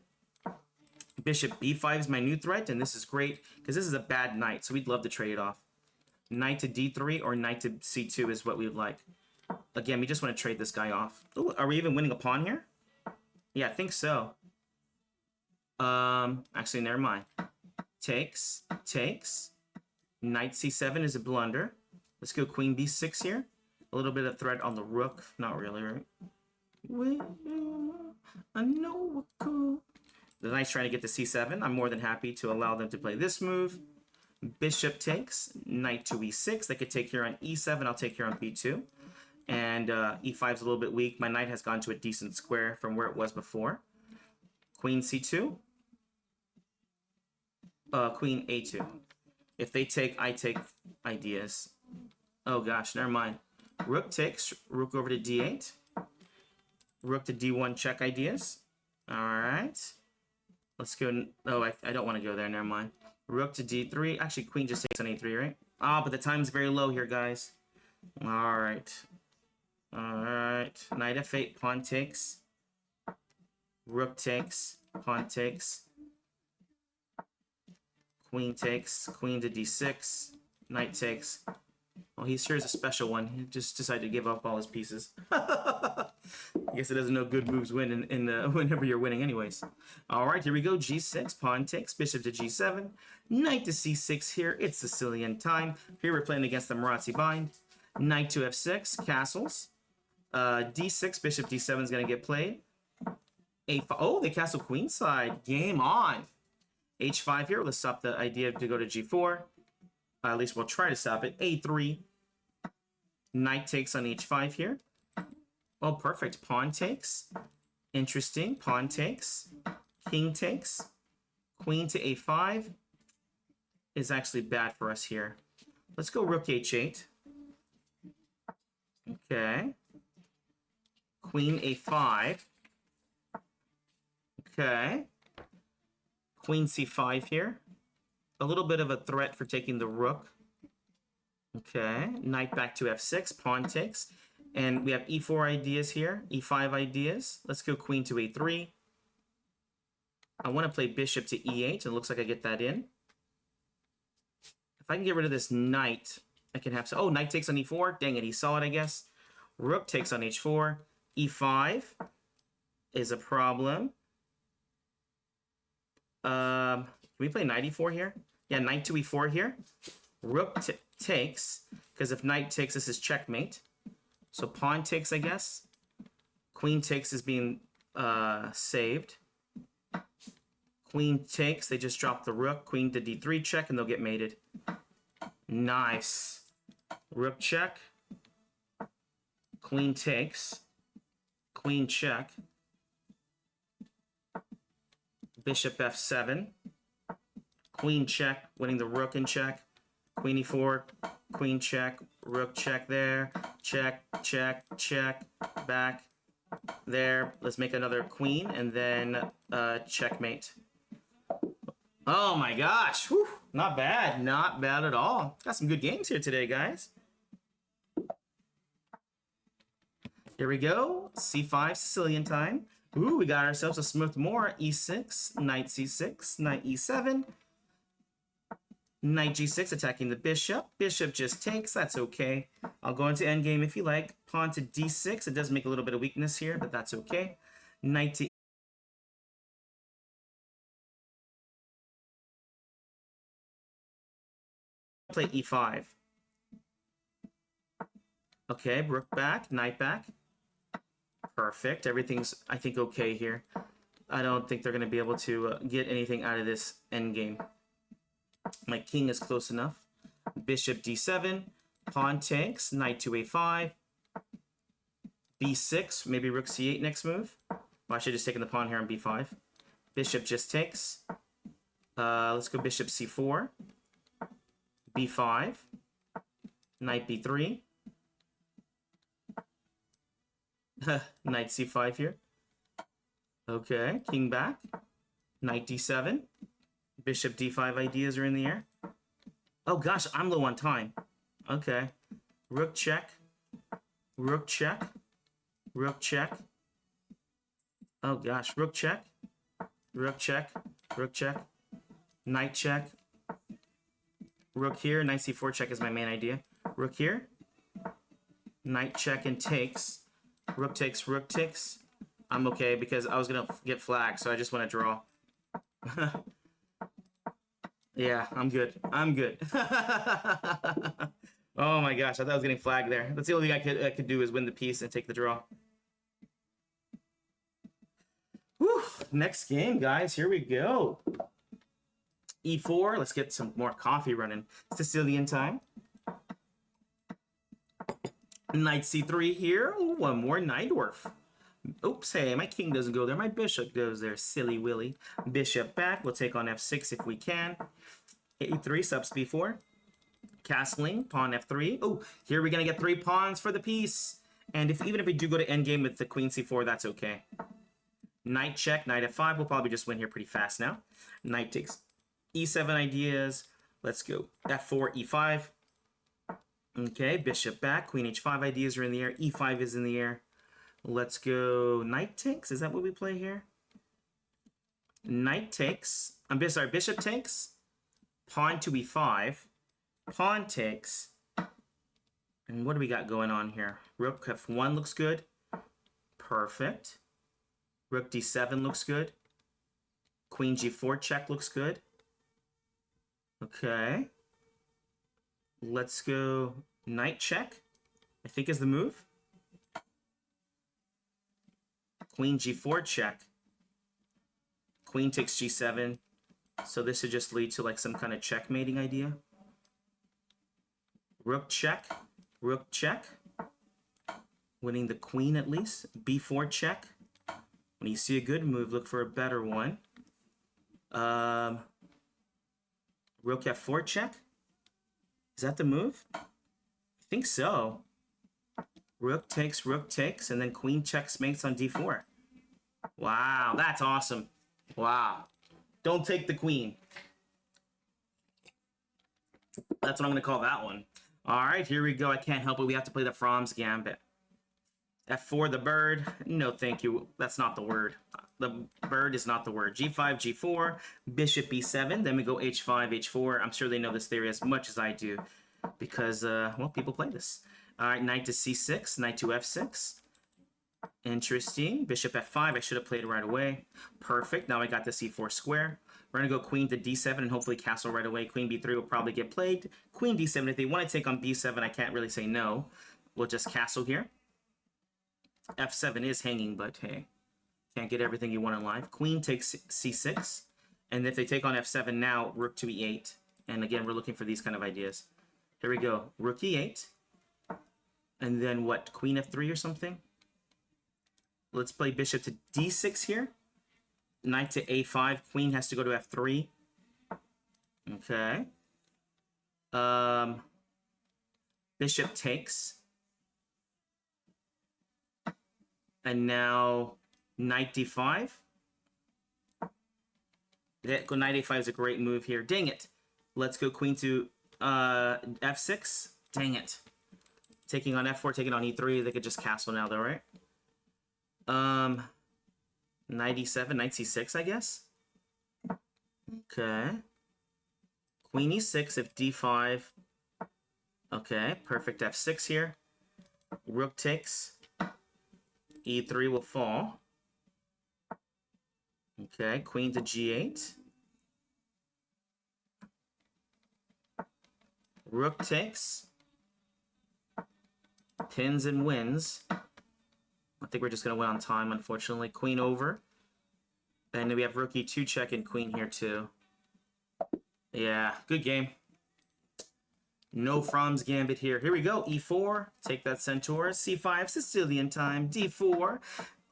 Bishop b5 is my new threat, and this is great because this is a bad knight, so we'd love to trade it off. Knight to d3 or knight to c2 is what we would like. Again, we just want to trade this guy off. Ooh, are we even winning a pawn here? Yeah, I think so. Actually, never mind. Takes. Knight c7 is a blunder. Let's go queen b6 here. A little bit of threat on the rook. Not really, right? Well, I know we're cool. The knight's trying to get to c7. I'm more than happy to allow them to play this move. Bishop takes. Knight to e6. They could take here on e7. I'll take here on b2. And e5 is a little bit weak. My knight has gone to a decent square from where it was before. Queen c2. Queen a2. If they take, I take ideas. Oh gosh, never mind. Rook takes. Rook over to d8. Rook to d1 check ideas. Alright. Let's go. Oh, I don't want to go there. Never mind. Rook to d3. Actually, queen just takes on a3, right? Ah, but the time's very low here, guys. Alright. Alright. Knight f8. Pawn takes. Rook takes. Pawn takes. Queen takes. Queen to d6. Knight takes. Well, here's a special one. He just decided to give up all his pieces. I guess it doesn't know good moves win whenever you're winning anyways. All right, here we go. g6, pawn takes, bishop to g7, knight to c6 here. It's Sicilian time. Here we're playing against the Marazzi bind. Knight to f6, castles. d6, bishop d7 is going to get played. a5. Oh, they castle queenside. Game on. h5 here. Let's stop the idea to go to g4. At least we'll try to stop it. a3. Knight takes on h5 here. Oh, perfect. Pawn takes. Interesting. Pawn takes. King takes. Queen to a5 is actually bad for us here. Let's go rook h8. Okay. Queen a5. Okay. Queen c5 here. A little bit of a threat for taking the rook. Okay. Knight back to f6. Pawn takes. And we have e4 ideas here. e5 ideas. Let's go queen to a3. I want to play bishop to e8. It looks like I get that in. If I can get rid of this knight, I can have... Oh, knight takes on e4. Dang it, he saw it, I guess. Rook takes on h4. e5 is a problem. Can we play knight e4 here? Yeah, knight to e4 here. Rook takes, because if knight takes, this is checkmate. So pawn takes, I guess. Queen takes is being saved. Queen takes, they just drop the rook. Queen to d3 check, and they'll get mated. Nice. Rook check. Queen takes. Queen check. Bishop f7. Queen check, winning the rook in check. Queen e4. Queen check. Rook check there. Check, check, check. Back. There. Let's make another queen, and then checkmate. Oh my gosh. Whew. Not bad. Not bad at all. Got some good games here today, guys. Here we go. c5 Sicilian time. Ooh, we got ourselves a smooth more. e6, knight c6, knight e7. Knight g6 attacking the bishop. Bishop just takes. That's okay. I'll go into endgame if you like. Pawn to d6. It does make a little bit of weakness here, but that's okay. Knight to play e5. Okay, rook back, knight back. Perfect. Everything's, I think, okay here. I don't think they're going to be able to get anything out of this endgame. My king is close enough. Bishop d7. Pawn takes. Knight to a5. b6. Maybe rook c8 next move. Well, I should have just taken the pawn here on b5. Bishop just takes. Let's go bishop c4. b5. Knight b3. Knight c5 here. Okay, king back. Knight d7. Bishop d5 ideas are in the air. Oh gosh, I'm low on time. Okay. Rook check. Rook check. Rook check. Oh gosh, rook check. Rook check. Rook check. Knight check. Rook here. Knight c4 check is my main idea. Rook here. Knight check and takes. Rook takes, rook takes. I'm okay because I was going to get flagged, so I just want to draw. Yeah, I'm good. I'm good. Oh my gosh, I thought I was getting flagged there. That's the only thing I could do is win the piece and take the draw. Whew. Next game, guys. Here we go. e4. Let's get some more coffee running. Sicilian time. Knight c3 here. Ooh, one more knight dwarf. Oops, hey, my king doesn't go there. My bishop goes there, silly willy. Bishop back. We'll take on f6 if we can. e3, subs b4. Castling, pawn f3. Oh, here we're going to get 3 pawns for the piece. And even if we do go to endgame with the queen c4, that's okay. Knight check, knight f5. We'll probably just win here pretty fast now. Knight takes e7 ideas. Let's go f4, e5. Okay, bishop back. Queen h5 ideas are in the air. e5 is in the air. Let's go knight takes. Is that what we play here? Knight takes. I'm sorry, bishop takes. Pawn to e5. Pawn takes. And what do we got going on here? Rook f1 looks good. Perfect. Rook d7 looks good. Queen g4 check looks good. Okay. Let's go knight check, I think is the move. Queen g4 check. Queen takes g7. So this should just lead to like some kind of checkmating idea. Rook check. Rook check. Winning the queen at least. b4 check. When you see a good move, look for a better one. Rook f4 check. Is that the move? I think so. Rook takes, and then queen checks mates on d4. Wow, that's awesome. Wow. Don't take the queen. That's what I'm going to call that one. All right, here we go. I can't help it. We have to play the Franz Gambit. F4, the bird. No, thank you. That's not the word. The bird is not the word. G5, G4, bishop B7. Then we go H5, H4. I'm sure they know this theory as much as I do because, well, people play this. All right, knight to C6, knight to F6. Interesting. Bishop F5. I should have played it right away. Perfect. Now I got the C4 square. We're going to go queen to D7 and hopefully castle right away. Queen B3 will probably get played. Queen D7. If they want to take on B7, I can't really say no. We'll just castle here. F7 is hanging, but hey, can't get everything you want in life. Queen takes C6. And if they take on F7 now, rook to E8. And again, we're looking for these kind of ideas. Here we go. Rook E8. And then what? Queen F3 or something? Let's play bishop to D6 here. Knight to A5. Queen has to go to F3. Okay. Bishop takes. And now knight D5. Knight A5 is a great move here. Dang it. Let's go queen to F6. Dang it. Taking on F4, taking on E3. They could just castle now, though, right? Knight E7, knight C6, I guess. Okay. Queen E6 if D5. Okay, perfect F6 here. Rook takes. E3 will fall. Okay, queen to G8. Rook takes. Pins and wins. I think we're just going to win on time, unfortunately. Queen over. And then we have rook E2 check and queen here, too. Yeah, good game. No Franz Gambit here. Here we go. E4. Take that centaur. C5. Sicilian time. D4.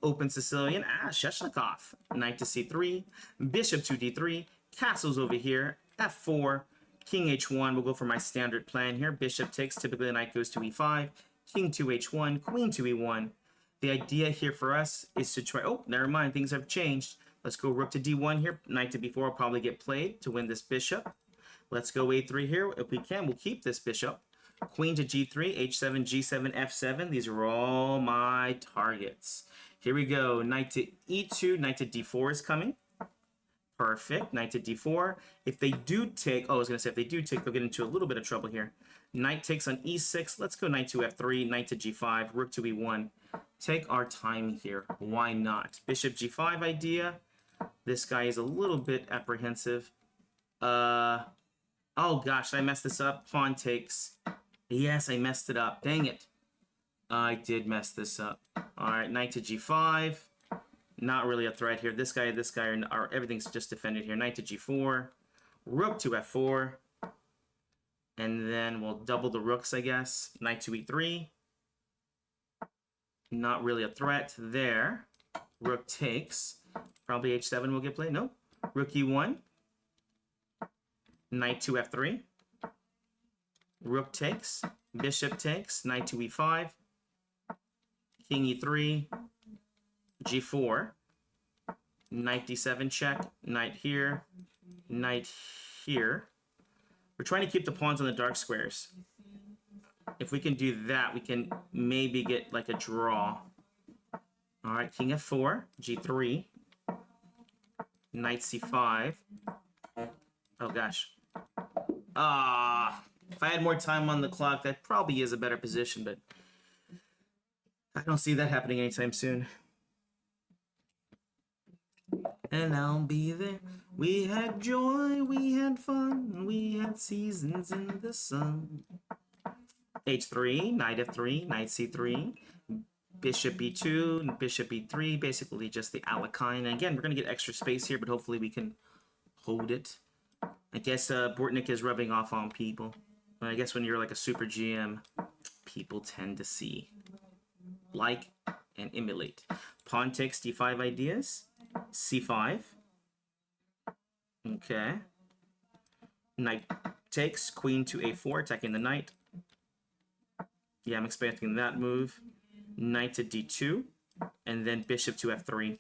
Open Sicilian. Sheshnikov. Knight to C3. Bishop to D3. Castles over here. F4. King H1. We'll go for my standard plan here. Bishop takes. Typically, the knight goes to E5. King to H1. Queen to E1. The idea here for us is to try... Oh, never mind. Things have changed. Let's go rook to D1 here. Knight to B4 will probably get played to win this bishop. Let's go A3 here. If we can, we'll keep this bishop. Queen to G3, H7, G7, F7. These are all my targets. Here we go. Knight to E2. Knight to D4 is coming. Perfect. Knight to D4. If they do take... Oh, I was going to say, if they do take, they'll get into a little bit of trouble here. Knight takes on E6. Let's go knight to F3. Knight to G5. Rook to E1. Take our time here. Why not? Bishop G5 idea. This guy is a little bit apprehensive. Oh gosh, I messed this up. Pawn takes. Yes, I messed it up. Dang it. I did mess this up. Alright, knight to G5. Not really a threat here. This guy, are everything's just defended here. Knight to G4. Rook to F4. And then we'll double the rooks, I guess. Knight to E3. Not really a threat there. Rook takes. Probably H7 will get played. No. Rook E1. Knight to F3. Rook takes. Bishop takes. Knight to E5. King E3. G4. Knight D7 check. Knight here. Knight here. We're trying to keep the pawns on the dark squares. If we can do that, we can maybe get like a draw. Alright, King F4. G3. Knight C5. Oh gosh. If I had more time on the clock, that probably is a better position, but I don't see that happening anytime soon. And I'll be there. We had joy, we had fun, we had seasons in the sun. H3, knight F3, knight C3, bishop B2, bishop B3, basically just the Alekhine. And again, we're going to get extra space here, but hopefully we can hold it. I guess Bortnick is rubbing off on people. I guess when you're like a super GM, people tend to see, like, and emulate. Pawn takes D5 ideas. C5. Okay. Knight takes. Queen to A4, attacking the knight. Yeah, I'm expecting that move. knight to d2, and then bishop to f3.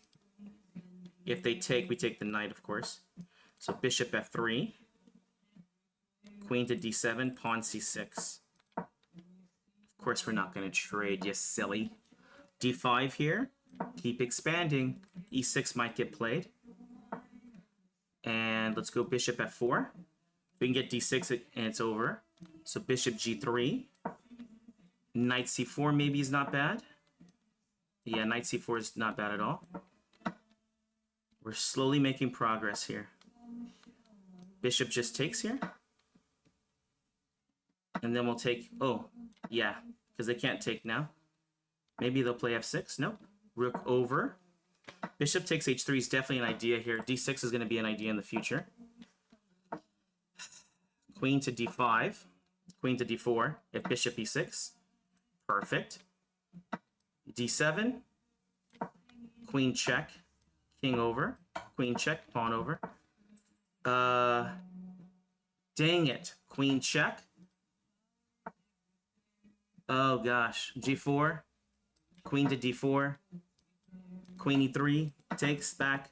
If they take, we take the knight, of course. So bishop f3, queen to d7, pawn c6. Of course, we're not going to trade, you silly. d5 here. Keep expanding. e6 might get played. And let's go bishop f4. We can get d6 and it's over. So bishop g3. Knight c4 maybe is not bad. Yeah, knight c4 is not bad at all. We're slowly making progress here. Bishop just takes here. And then we'll take... Oh, yeah, because they can't take now. Maybe they'll play f6. Nope. Rook over. Bishop takes h3 is definitely an idea here. d6 is going to be an idea in the future. Queen to d5. Queen to d4. If bishop e6. Perfect. d7. Queen check. King over. Queen check. Pawn over. Dang it. Queen check. Oh gosh. g4. Queen to d4. Queen e3. Takes back.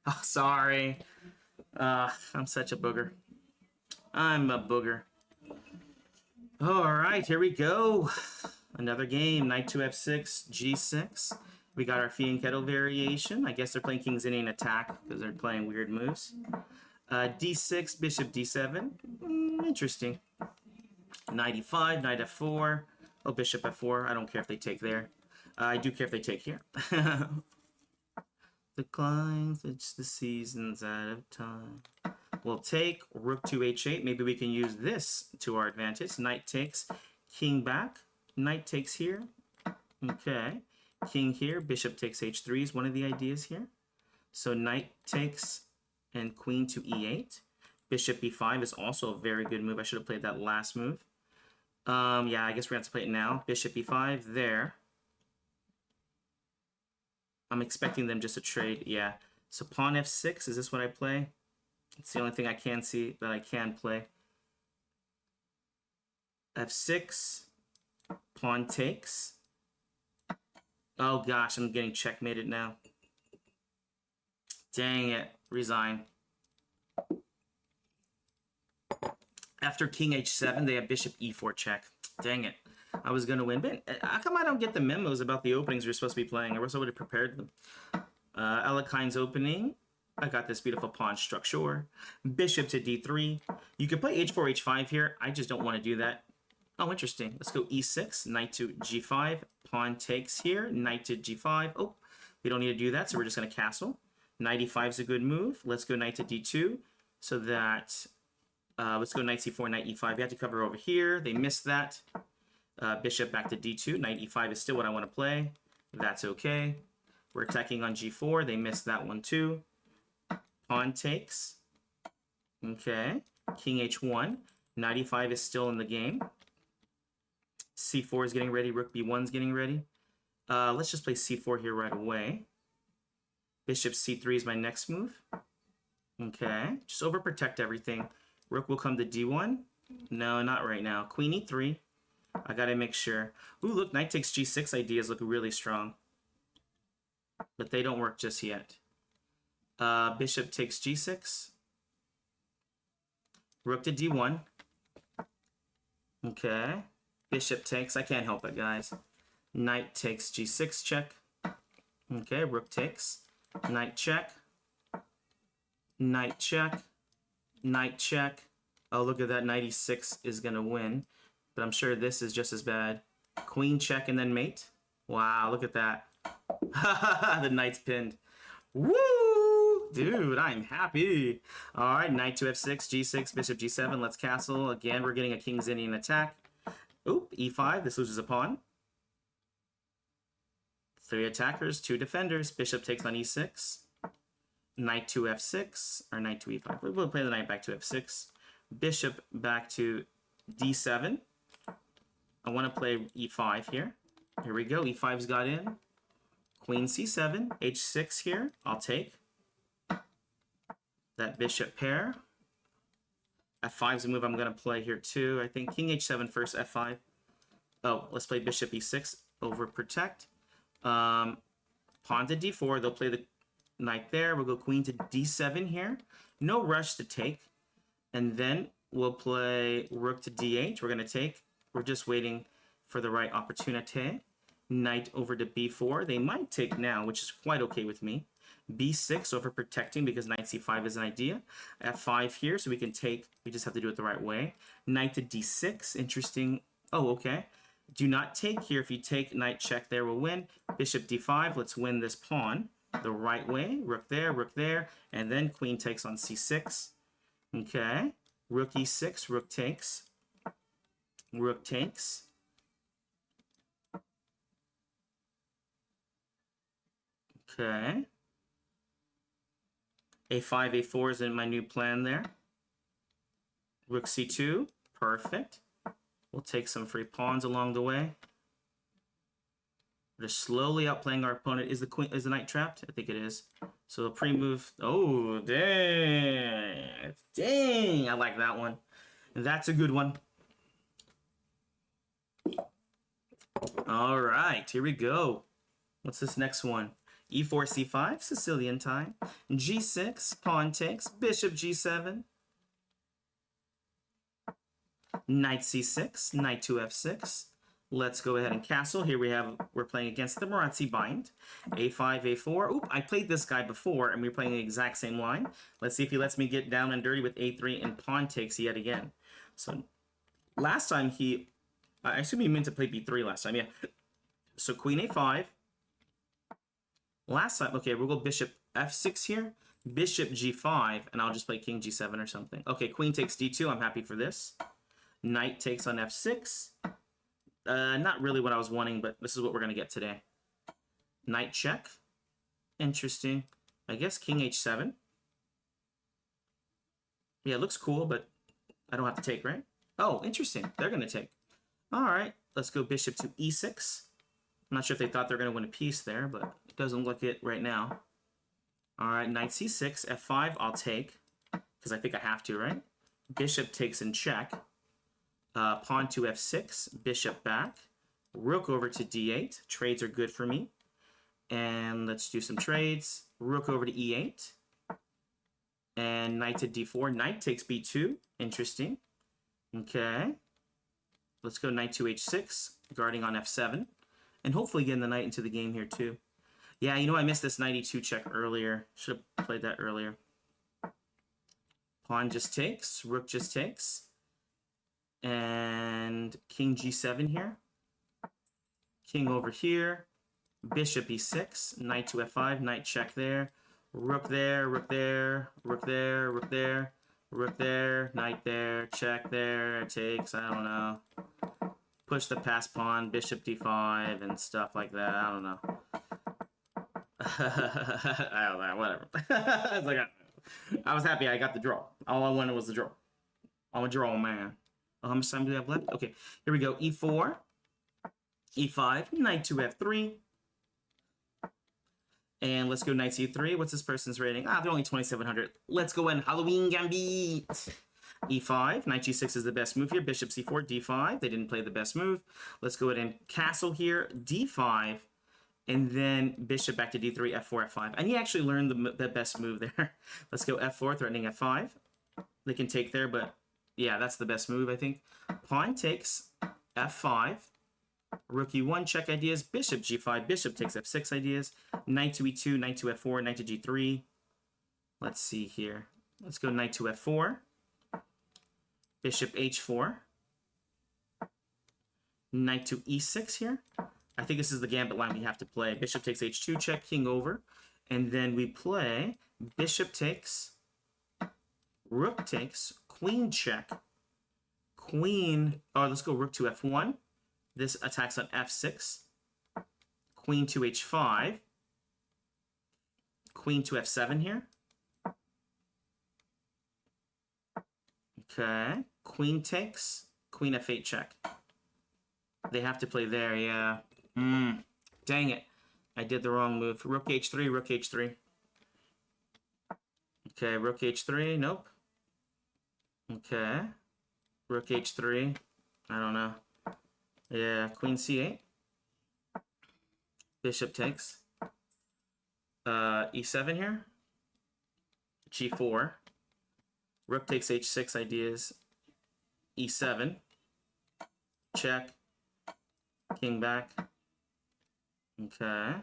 Oh, sorry. I'm such a booger. I'm a booger. All right, here we go. Another game. Knight to f6, g6. We got our Fee and Kettle variation. I guess they're playing King's Indian attack because they're playing weird moves. d6, bishop d7. Interesting. Knight e5, knight f4. Oh, bishop f4. I don't care if they take there. I do care if they take here. The climbs, it's the seasons out of time. We'll take rook to h8. Maybe we can use this to our advantage. Knight takes, king back. Knight takes here. Okay. King here. Bishop takes h3 is one of the ideas here. So knight takes and queen to e8. Bishop e5 is also a very good move. I should have played that last move. Yeah, I guess we're going to have to play it now. Bishop e5 there. I'm expecting them just to trade. Yeah. So pawn f6. Is this what I play? It's the only thing I can see that I can play. f6. Pawn takes. Oh gosh, I'm getting checkmated now. Dang it. Resign. After king h7, they have bishop e4 check. Dang it. I was going to win. But how come I don't get the memos about the openings we're supposed to be playing? I wish I would have prepared them. Alekine's opening. I got this beautiful pawn structure. Bishop to d3. You could play h4, h5 here. I just don't want to do that. Oh, interesting. Let's go e6. Knight to g5. Pawn takes here. Knight to g5. Oh, we don't need to do that, so we're just going to castle. Knight e5 is a good move. Let's go knight to d2. So that... let's go knight c4, knight e5. We have to cover over here. They missed that. Bishop back to d2. Knight e5 is still what I want to play. That's okay. We're attacking on g4. They missed that one too. Pawn takes. Okay. King h1. Knight e5 is still in the game. c4 is getting ready. Rook b1 is getting ready. Let's just play c4 here right away. Bishop c3 is my next move. Okay. Just overprotect everything. Rook will come to d1. No, not right now. Queen e3. I gotta make sure. Ooh, look, knight takes g6 ideas look really strong. But they don't work just yet. Bishop takes g6. Rook to d1. Okay. Bishop takes. I can't help it, guys. Knight takes g6 check. Okay, rook takes. Knight check. Knight check. Knight check. Oh, look at that. Knight e6 is going to win. But I'm sure this is just as bad. Queen check and then mate. Wow, look at that. The knight's pinned. Woo! Dude, I'm happy. All right, knight to f6, g6, bishop g7. Let's castle. Again, we're getting a King's Indian attack. Oop, e5. This loses a pawn. 3 attackers, 2 defenders. Bishop takes on e6. Knight to f6, or knight to e5. We'll play the knight back to f6. Bishop back to d7. I want to play e5 here. Here we go. e5's got in. Queen c7. h6 here. I'll take. That bishop pair. F5 is a move I'm going to play here too. I think king h7 first, F5. Oh, let's play bishop e6 over protect. Pawn to d4. They'll play the knight there. We'll go queen to d7 here. No rush to take. And then we'll play rook to d8. We're going to take. We're just waiting for the right opportunity. Knight over to b4. They might take now, which is quite okay with me. b6 over protecting because knight c5 is an idea. f5 here, so we can take. We just have to do it the right way. Knight to d6. Interesting. Oh, okay. Do not take here. If you take, knight check there will win. Bishop d5. Let's win this pawn the right way. Rook there, and then queen takes on c6. Okay. Rook e6. Rook takes. Rook takes. Okay. a5, a4 is in my new plan there. Rook c2. Perfect. We'll take some free pawns along the way. We're just slowly outplaying our opponent. Is the knight trapped? I think it is. So the pre-move. Oh, dang. Dang. I like that one. And that's a good one. All right. Here we go. What's this next one? e4, c5. Sicilian time. g6. Pawn takes. Bishop g7. Knight c6, knight to f6. Let's go ahead and castle. Here we're playing against the Marazzi bind. a5, a4. Oop, I played this guy before, and we were playing the exact same line. Let's see if he lets me get down and dirty with a3 and pawn takes yet again. So last time I assume he meant to play b3 last time, yeah. So queen a5. Last time, okay, we'll go bishop f6 here. Bishop g5, and I'll just play king g7 or something. Okay, queen takes d2. I'm happy for this. Knight takes on f6. Not really what I was wanting, but this is what we're going to get today. Knight check. Interesting. I guess king h7. Yeah, it looks cool, but I don't have to take, right? Oh, interesting. They're going to take. All right. Let's go bishop to e6. I'm not sure if they thought they were going to win a piece there, but it doesn't look it right now. All right, knight c6, f5, I'll take, because I think I have to, right? Bishop takes in check. Pawn to f6, bishop back. Rook over to d8. Trades are good for me. And let's do some trades. Rook over to e8. And knight to d4. Knight takes b2. Interesting. Okay. Let's go knight to h6, guarding on f7. And hopefully getting the knight into the game here too. Yeah, you know, I missed this knight e2 check earlier. Should have played that earlier. Pawn just takes. Rook just takes. And king g7 here. King over here. Bishop e6. Knight to f5. Knight check there. Rook there. Rook there. Rook there. Rook there. Rook there. Knight there. Check there. Takes. I don't know. Push the pass pawn. Bishop d5 and stuff like that. I don't know. I don't know. Whatever. It's like I was happy I got the draw. All I wanted was the draw. I'm a draw, man. How much time do we have left? Okay, here we go. e4, e5, knight to f3. And let's go knight c3. What's this person's rating? Ah, they're only 2,700. Let's go in. Halloween Gambit. e5, knight g6 is the best move here. Bishop c4, d5. They didn't play the best move. Let's go ahead and castle here. d5. And then bishop back to d3, f4, f5. And he actually learned the best move there. Let's go f4, threatening f5. They can take there, but yeah, that's the best move, I think. Pawn takes f5. Rook e1, check ideas. Bishop g5, bishop takes f6 ideas. Knight to e2, knight to f4, knight to g3. Let's see here. Let's go knight to f4. Bishop h4. Knight to e6 here. I think this is the gambit line we have to play. Bishop takes h2, check, king over. And then we play bishop takes, rook takes, queen check, queen. Oh, let's go rook to f1. This attacks on f6. Queen to h5. Queen to f7 here. Okay. Queen takes, queen f8 check. They have to play there, yeah. Dang it. I did the wrong move. Rook h3, rook h3. Okay, rook h3, nope. Okay. Rook h3. I don't know. Yeah, queen c8. Bishop takes. E7 here. G4. Rook takes h6 ideas. E7. Check. King back. Okay.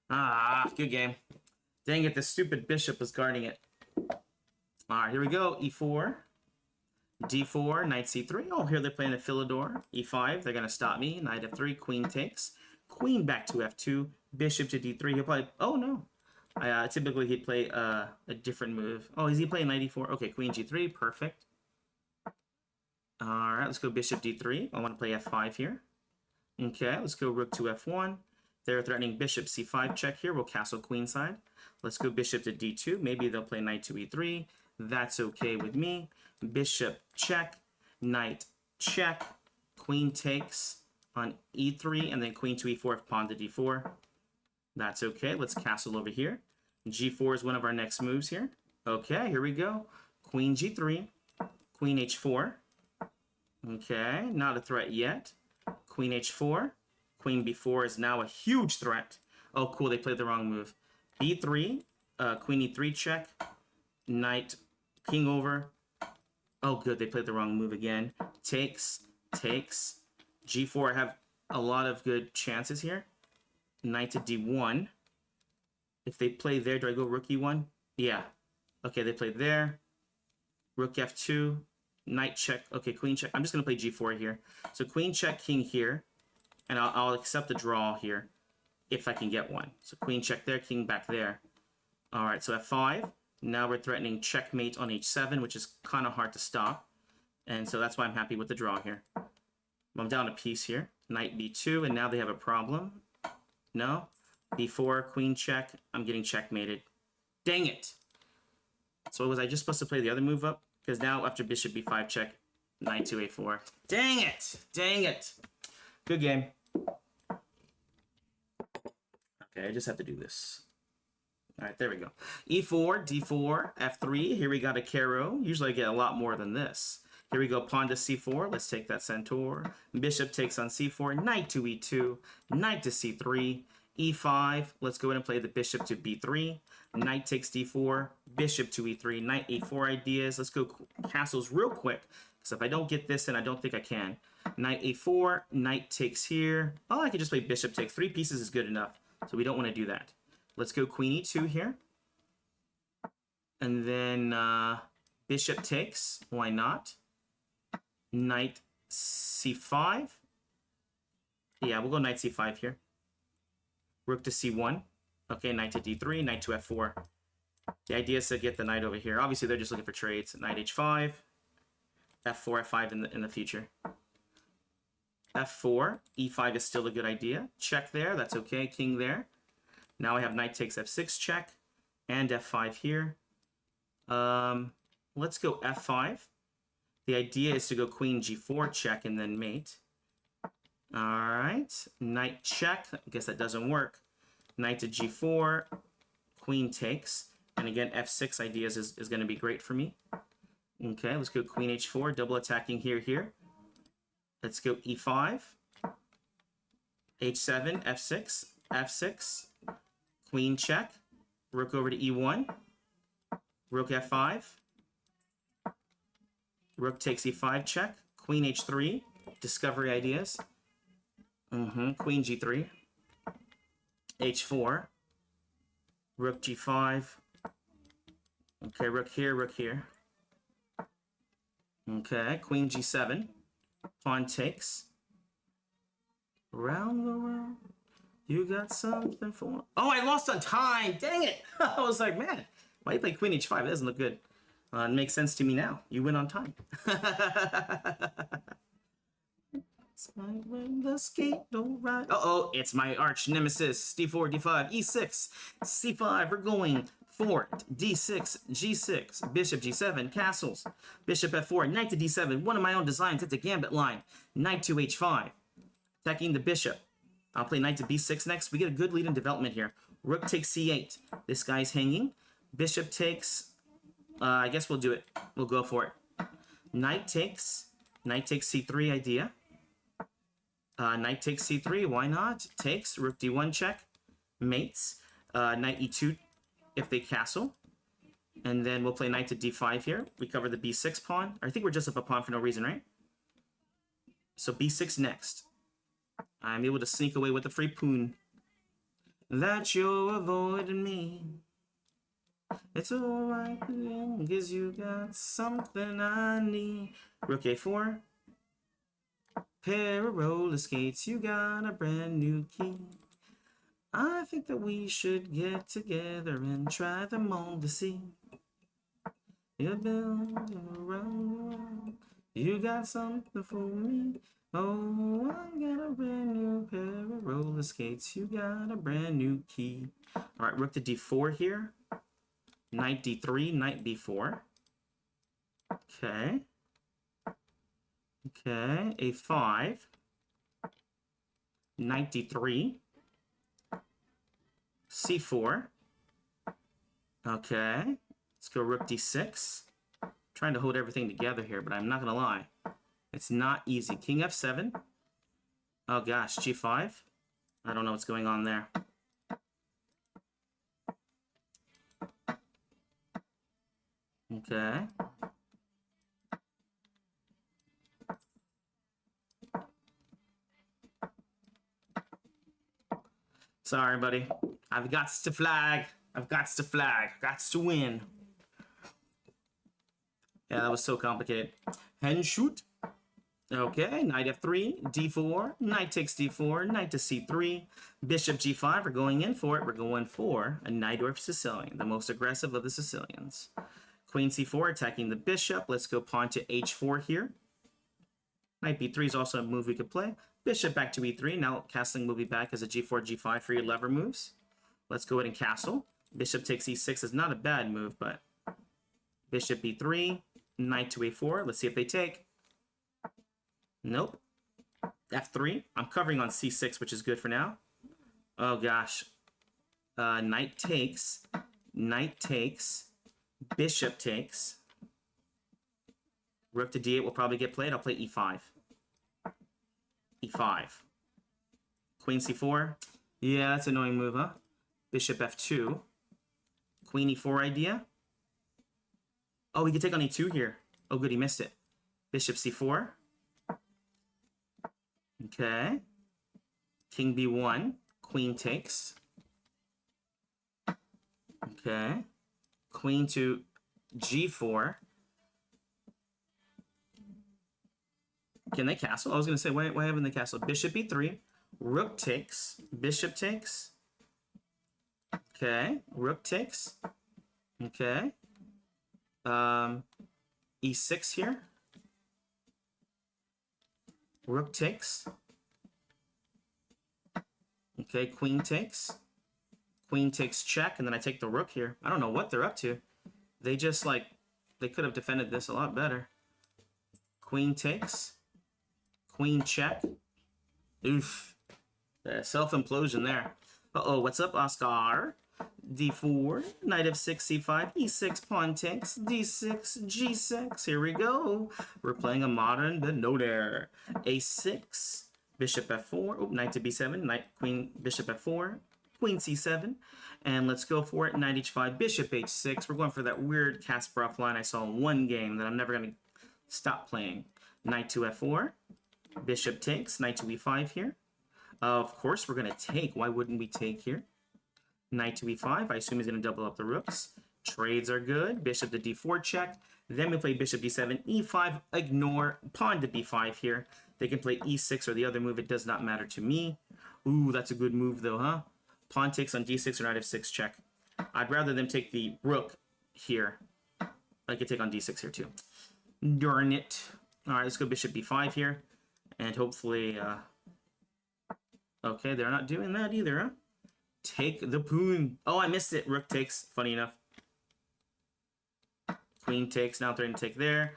Ah, good game. Dang it, the stupid bishop was guarding it. Alright, here we go. E4. D4, knight c3. Oh, here they're playing a Philidor. E5, they're going to stop me. Knight f3, queen takes. Queen back to f2. Bishop to d3. He'll probably... Oh, no. Typically, he'd play a different move. Oh, is he playing knight e4? Okay, queen g3. Perfect. Alright, let's go bishop d3. I want to play f5 here. Okay, let's go rook to f1. They're threatening bishop c5 check here. We'll castle queenside. Let's go bishop to d2. Maybe they'll play knight to e3. That's okay with me. Bishop check. Knight check. Queen takes on e3. And then queen to e4, pawn to d4. That's okay. Let's castle over here. g4 is one of our next moves here. Okay, here we go. Queen g3. Queen h4. Okay, not a threat yet. Queen h4. Queen b4 is now a huge threat. Oh, cool, they played the wrong move. b3, queen e3 check. Knight, king over. Oh, good, they played the wrong move again. Takes, takes. g4, I have a lot of good chances here. Knight to d1. If they play there, do I go rook e1? Yeah. Okay, they played there. Rook f2. Knight check. Okay, queen check. I'm just going to play g4 here. So queen check, king here. And I'll accept the draw here if I can get one. So queen check there, king back there. All right, so f5. Now we're threatening checkmate on h7, which is kind of hard to stop. And so that's why I'm happy with the draw here. I'm down a piece here. Knight b2, and now they have a problem. No. b4, queen check. I'm getting checkmated. Dang it. So was I just supposed to play the other move up? Because now after bishop b5 check, knight to a4. Dang it! Dang it! Good game. Okay, I just have to do this. All right, there we go. E4, D4, F3. Here we got a Caro. Usually I get a lot more than this. Here we go, pawn to C4. Let's take that centaur. Bishop takes on C4. Knight to E2. Knight to C3. E5. Let's go ahead and play the bishop to B3. Knight takes D4. Bishop to E3. Knight A4 ideas. Let's go castles real quick. Because if I don't get this, then I don't think I can. Knight a4, knight takes here. Oh, I could just play bishop takes. 3 pieces is good enough, so we don't want to do that. Let's go queen e2 here. And then bishop takes. Why not? Knight c5. Yeah, we'll go knight c5 here. Rook to c1. Okay, knight to d3, knight to f4. The idea is to get the knight over here. Obviously, they're just looking for trades. Knight h5. F4, F5 in the future. F4, E5 is still a good idea. Check there, that's okay. King there. Now I have knight takes F6 check. And F5 here. Let's go F5. The idea is to go queen G4 check and then mate. Alright, knight check. I guess that doesn't work. Knight to G4. Queen takes. And again, F6 ideas is going to be great for me. Okay, let's go queen h4, double attacking here. Let's go e5, h7, f6, f6, queen check, rook over to e1, rook f5, rook takes e5 check, queen h3, discovery ideas, queen g3, h4, rook g5, okay, rook here. Okay, queen g7. Pawn takes. Round the world, you got something for... Oh, I lost on time! Dang it! I was like, man, why you play queen h5? That doesn't look good. It makes sense to me now. You win on time. The skate don't ride. Uh-oh, it's my arch nemesis. d4, d5, e6, c5. We're going fort, d6, g6, bishop g7, castles, bishop f4, knight to d7, one of my own designs. It's a gambit line. Knight to h5, attacking the bishop. I'll play knight to b6 next. We get a good lead in development here. Rook takes c8. This guy's hanging. Bishop takes... I guess we'll do it. We'll go for it. Knight takes c3 idea. Knight takes c3, why not? Takes, rook d1 check, mates, knight e2 if they castle. And then we'll play knight to d5 here. We cover the b6 pawn. I think we're just up a pawn for no reason, right? So b6 next. I'm able to sneak away with the free pawn. That you're avoiding me. It's alright, cause you got something I need. Rook a4. Pair of roller skates, you got a brand new key. I think that we should get together and try them on to see. You're building around, you got something for me. Oh, I got a brand new pair of roller skates, you got a brand new key. Alright, rook to d4 here. Knight d3, knight b4. Okay. Okay, a5. Knight d3. c4. Okay. Let's go rook d6. Trying to hold everything together here, but I'm not gonna lie. It's not easy. King f7. Oh gosh, g5. I don't know what's going on there. Okay. Sorry, buddy. I've got to flag. I've got to flag. Got to win. Yeah, that was so complicated. Hen shoot. Okay, knight f3, d4, knight takes d4, knight to c3, bishop g5. We're going in for it. We're going for a Najdorf Sicilian, the most aggressive of the Sicilians. Queen c4, attacking the bishop. Let's go pawn to h4 here. Knight b3 is also a move we could play. Bishop back to e3. Now castling will be back as a g4, g5 for your lever moves. Let's go ahead and castle. Bishop takes e6 is not a bad move, but bishop b3, knight to a4. Let's see if they take. Nope. f3. I'm covering on c6, which is good for now. Oh gosh. Knight takes. Knight takes. Bishop takes. Rook to d8 will probably get played. I'll play e5. e5. Queen c4. Yeah, that's an annoying move, huh? Bishop f2. Queen e4 idea. Oh, he could take on e2 here. Oh, good, he missed it. Bishop c4. Okay. King b1. Queen takes. Okay. Queen to g4. Can they castle? I was going to say, why haven't they castled? Bishop e3. Rook takes. Bishop takes. Okay. Rook takes. Okay. E6 here. Rook takes. Okay, queen takes. Queen takes check, and then I take the rook here. I don't know what they're up to. They just, like, they could have defended this a lot better. Queen takes. Queen check. Oof. Self-implosion there. Uh-oh, what's up, Oscar? d4, knight f6, c5, e6, pawn takes, d6, g6. Here we go. We're playing a modern but no dare. a6, bishop f4, oh, knight to b7, knight, queen, bishop f4, queen c7, and let's go for it. Knight h5, bishop h6. We're going for that weird Kasparov line I saw in one game that I'm never going to stop playing. Knight to f4, bishop takes, knight to e5 here. Of course, we're going to take. Why wouldn't we take here? Knight to e5. I assume he's going to double up the rooks. Trades are good. Bishop to d4 check. Then we play bishop d7, e5. Ignore pawn to b5 here. They can play e6 or the other move. It does not matter to me. Ooh, that's a good move though, huh? Pawn takes on d6 or knight f6 check. I'd rather them take the rook here. I could take on d6 here too. Darn it. All right, let's go bishop b5 here. And hopefully... okay, they're not doing that either, huh? Take the pawn. Oh, I missed it. Rook takes. Funny enough. Queen takes. Now they're going to take there.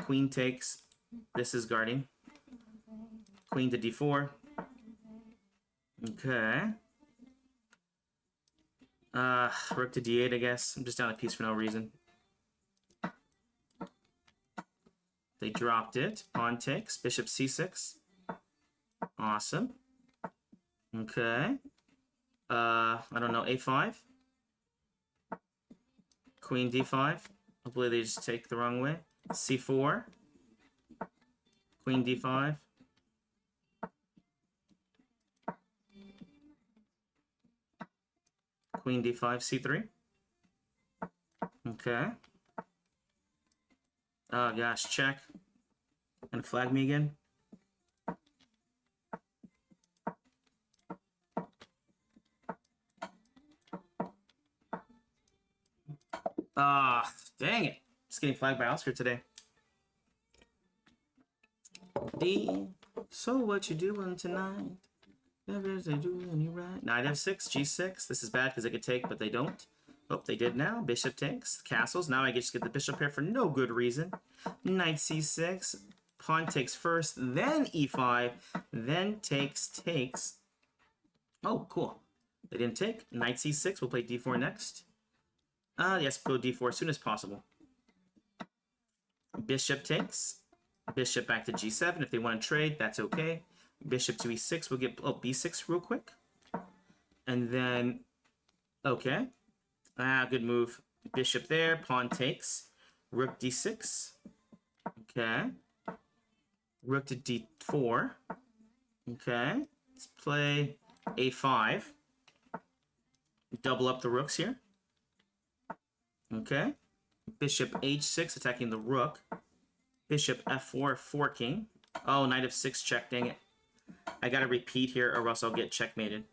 Queen takes. This is guarding. Queen to d4. Okay. Rook to d8, I guess. I'm just down a piece for no reason. They dropped it. Pawn takes. Bishop c6. Awesome. Okay. I don't know. a5. Queen d5. Hopefully they just take the wrong way. c4. Queen d5. Queen d5, c3. Okay. Oh gosh, check. Gonna flag me again. Ah, dang it. Just getting flagged by Oscar today. D. So what you doing tonight? Never they doing you right. Knight f6, g6. This is bad because they could take, but they don't. Oh, they did now. Bishop takes. Castles. Now I just get the bishop here for no good reason. Knight c6. Pawn takes first, then e5, then takes. Oh, cool. They didn't take. Knight c6. We'll play d4 next. Yes, go d4 as soon as possible. Bishop takes. Bishop back to g7. If they want to trade, that's okay. Bishop to e6. We'll get b6 real quick. And then, okay. Good move. Bishop there. Pawn takes. Rook d6. Okay. Rook to d4. Okay. Let's play a5. Double up the rooks here. Okay. Bishop h6 attacking the rook. Bishop f4 forking. Oh, knight f6 check. Dang it. I gotta repeat here or else I'll get checkmated.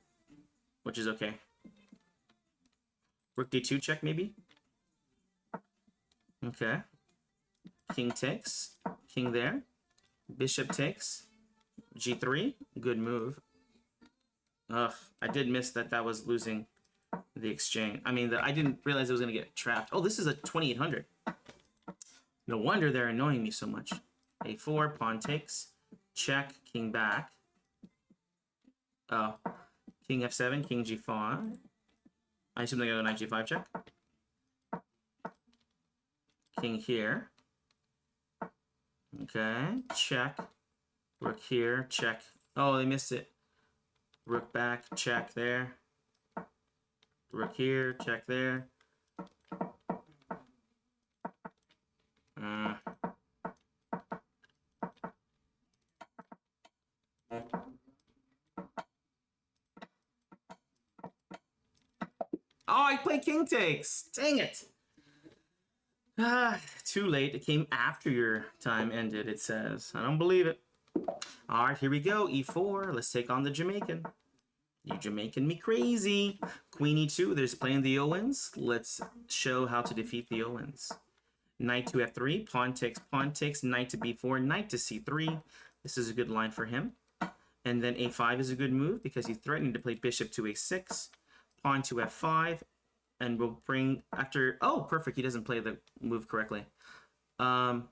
Which is okay. Rook d2 check maybe? Okay. King takes. King there. Bishop takes. g3. Good move. Ugh. I did miss that was losing the exchange. I mean, I didn't realize it was going to get trapped. Oh, this is a 2800. No wonder they're annoying me so much. a4. Pawn takes. Check. King back. Oh. King f7. King g5. I assume they go knight g5 check. King here. Okay, check. Rook here, check. Oh, they missed it. Rook back, check there. Rook here, check there. Oh, I played king takes. Dang it. Too late. It came after your time ended, it says. I don't believe it. All right, here we go. e4. Let's take on the Jamaican. You Jamaican me crazy. Queen e2. There's playing the Owens. Let's show how to defeat the Owens. Knight to f3. Pawn takes. Knight to b4. Knight to c3. This is a good line for him. And then a5 is a good move because he's threatening to play bishop to a6. Pawn to f5. And we'll bring after... Oh, perfect. He doesn't play the move correctly. I'll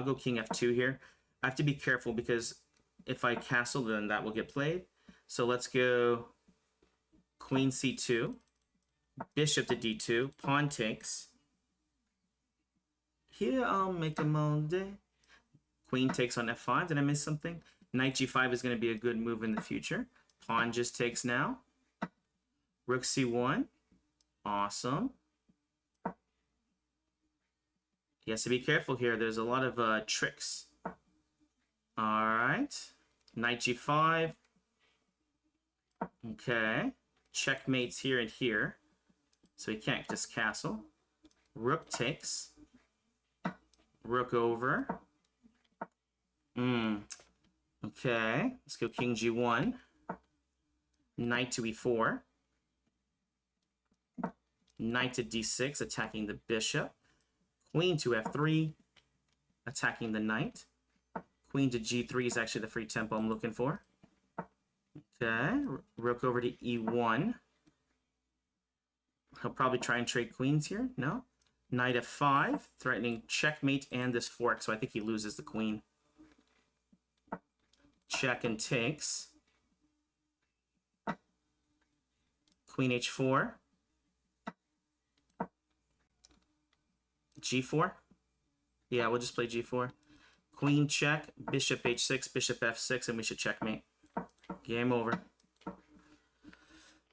go king f2 here. I have to be careful because if I castle, then that will get played. So let's go queen c2. Bishop to d2. Pawn takes. Here I'll make a Monday. Queen takes on f5. Did I miss something? Knight g5 is going to be a good move in the future. Pawn just takes now. Rook c1. Awesome. He has to be careful here. There's a lot of tricks. All right. Knight g5. Okay. Checkmates here and here. So he can't just castle. Rook takes. Rook over. Okay. Let's go king g1. Knight to e4. Knight to d6, attacking the bishop. Queen to f3, attacking the knight. Queen to g3 is actually the free tempo I'm looking for. Okay, rook over to e1. He'll probably try and trade queens here. No. Knight f5, threatening checkmate and this fork, so I think he loses the queen. Check and takes. Queen h4. g4. Yeah, we'll just play g4. Queen check, bishop h6, bishop f6, and we should checkmate. Game over.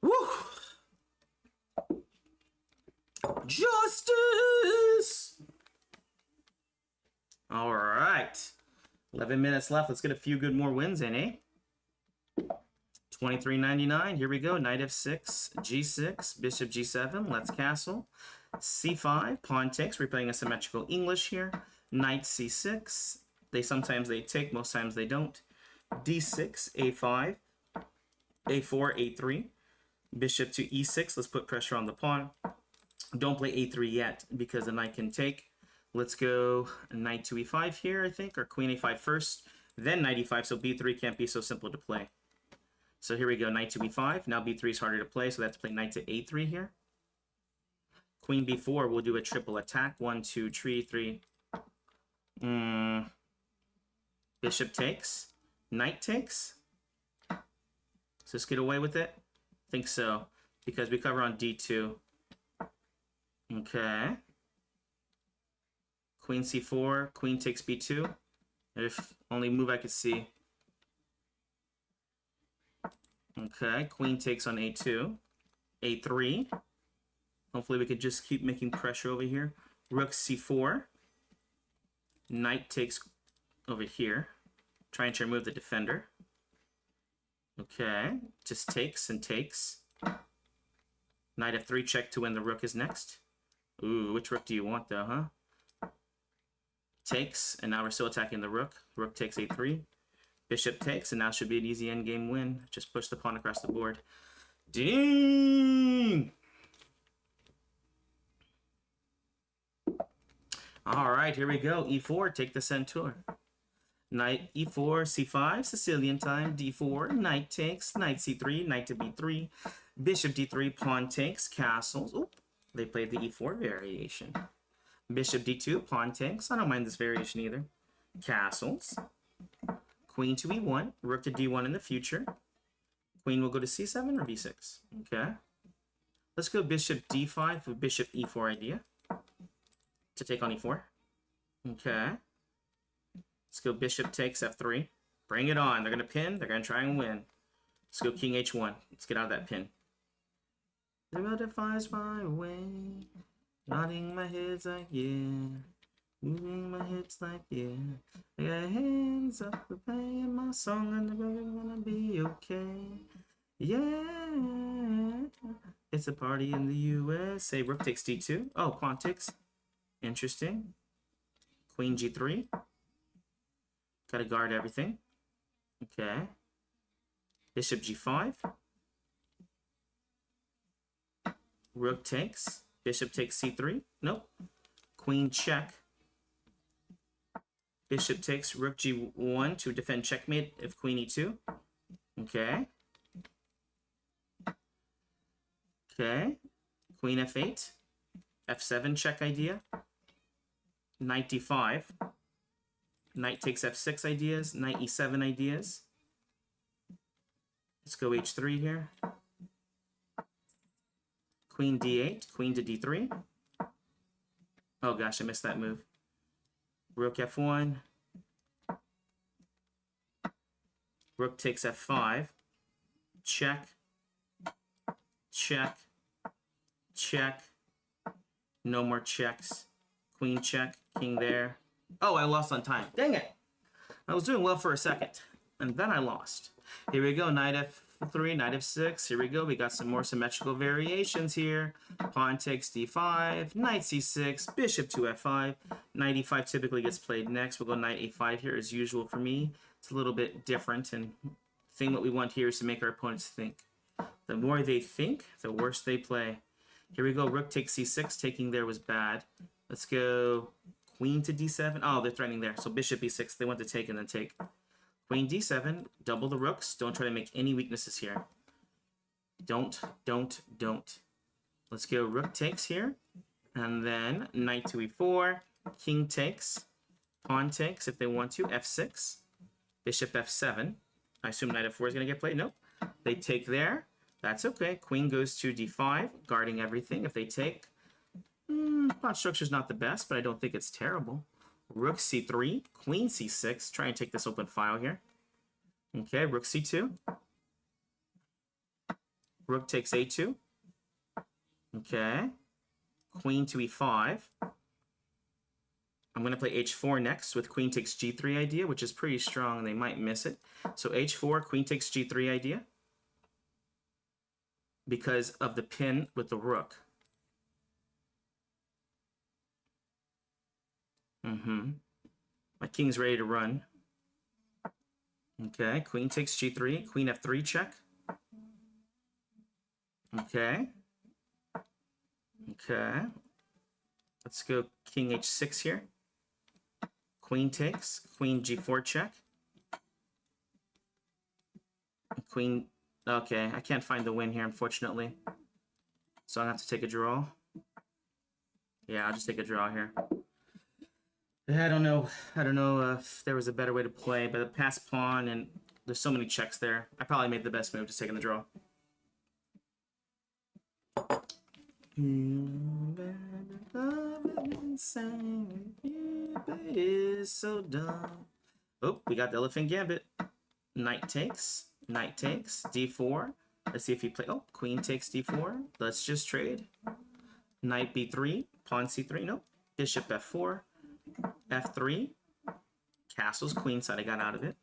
Woo! Justice! All right. 11 minutes left. Let's get a few good more wins in, eh? 23.99. Here we go. Knight f6, g6, bishop g7. Let's castle. c5, pawn takes. We're playing a symmetrical English here. Knight c6. Sometimes they take, most times they don't. d6, a5, a4, a3. Bishop to e6. Let's put pressure on the pawn. Don't play a3 yet because the knight can take. Let's go knight to e5 here, I think, or queen a5 first, then knight e5, so b3 can't be so simple to play. So here we go, knight to e5. Now b3 is harder to play, so that's play knight to a3 here. Queen b4, we'll do a triple attack. 1, 2, 3. Bishop takes. Knight takes. Does this get away with it? I think so, because we cover on d2. Okay. Queen c4, queen takes b2. If only move I could see. Okay, queen takes on a2. a3. Hopefully we could just keep making pressure over here. Rook c4. Knight takes over here. Try and remove the defender. Okay, just takes and takes. Knight f3 check to win. The rook is next. Ooh, which rook do you want though, huh? Takes, and now we're still attacking the rook. Rook takes a3. Bishop takes, and now should be an easy endgame win. Just push the pawn across the board. Ding! All right, here we go. e4, take the centaur. Knight e4, c5, Sicilian time, d4, knight takes, knight c3, knight to b3, bishop d3, pawn takes, castles. Oop, they played the e4 variation. Bishop d2, pawn takes. I don't mind this variation either. Castles. Queen to e1, rook to d1 in the future. Queen will go to c7 or b6. Okay. Let's go bishop d5 with bishop e4 idea to take on e4. Okay. Let's go bishop takes f3. Bring it on. They're going to pin. They're going to try and win. Let's go king h1. Let's get out of that pin. The road defies my way. Nodding my head like yeah. Moving my hips like yeah. I got hands up, we're playing my song and we're gonna be okay. Yeah. It's a party in the USA. Rook takes d2. Oh, pawn takes. Interesting. Queen g3. Gotta guard everything. Okay. Bishop g5. Rook takes. Bishop takes c3. Nope. Queen check. Bishop takes rook g1 to defend checkmate if queen e2. Okay. Okay. Queen f8. f7 check idea. Knight d5. Knight takes f6 ideas. Knight e7 ideas. Let's go h3 here. Queen d8. Queen to d3. Oh gosh, I missed that move. Rook f1. Rook takes f5. Check. Check. Check. No more checks. Queen check. King there. Oh, I lost on time. Dang it. I was doing well for a second. And then I lost. Here we go. Knight f3, knight f6. Here we go. We got some more symmetrical variations here. Pawn takes d5. Knight c6. Bishop to f5. Knight e5 typically gets played next. We'll go knight a5 here as usual for me. It's a little bit different. And the thing what we want here is to make our opponents think. The more they think, the worse they play. Here we go. Rook takes c6. Taking there was bad. Let's go queen to d7. Oh, they're threatening there. So bishop e6. They want to take and then take. Queen d7. Double the rooks. Don't try to make any weaknesses here. Don't. Let's go rook takes here. And then knight to e4. King takes. Pawn takes if they want to. f6. Bishop f7. I assume knight f4 is going to get played. Nope. They take there. That's okay. Queen goes to d5. Guarding everything if they take. Pawn structure is not the best, but I don't think it's terrible. Rook c3, queen c6. Try and take this open file here. Okay, rook c2. Rook takes a2. Okay. Queen to e5. I'm going to play h4 next with queen takes g3 idea, which is pretty strong. They might miss it. So h4, queen takes g3 idea because of the pin with the rook. My king's ready to run. Okay, queen takes g3, queen f3 check. Okay. Okay. Let's go king h6 here. Queen takes, queen g4 check. Queen, okay, I can't find the win here, unfortunately. So I'll have to take a draw. Yeah, I'll just take a draw here. I don't know if there was a better way to play, but the pass pawn and there's so many checks there. I probably made the best move, just taking the draw. Is so dumb. Oh, we got the elephant gambit. Knight takes, d4. Let's see if he play. Oh, queen takes d4. Let's just trade. Knight b3, pawn c3. Nope. Bishop f4, f3. Castles, queen side. I got out of it.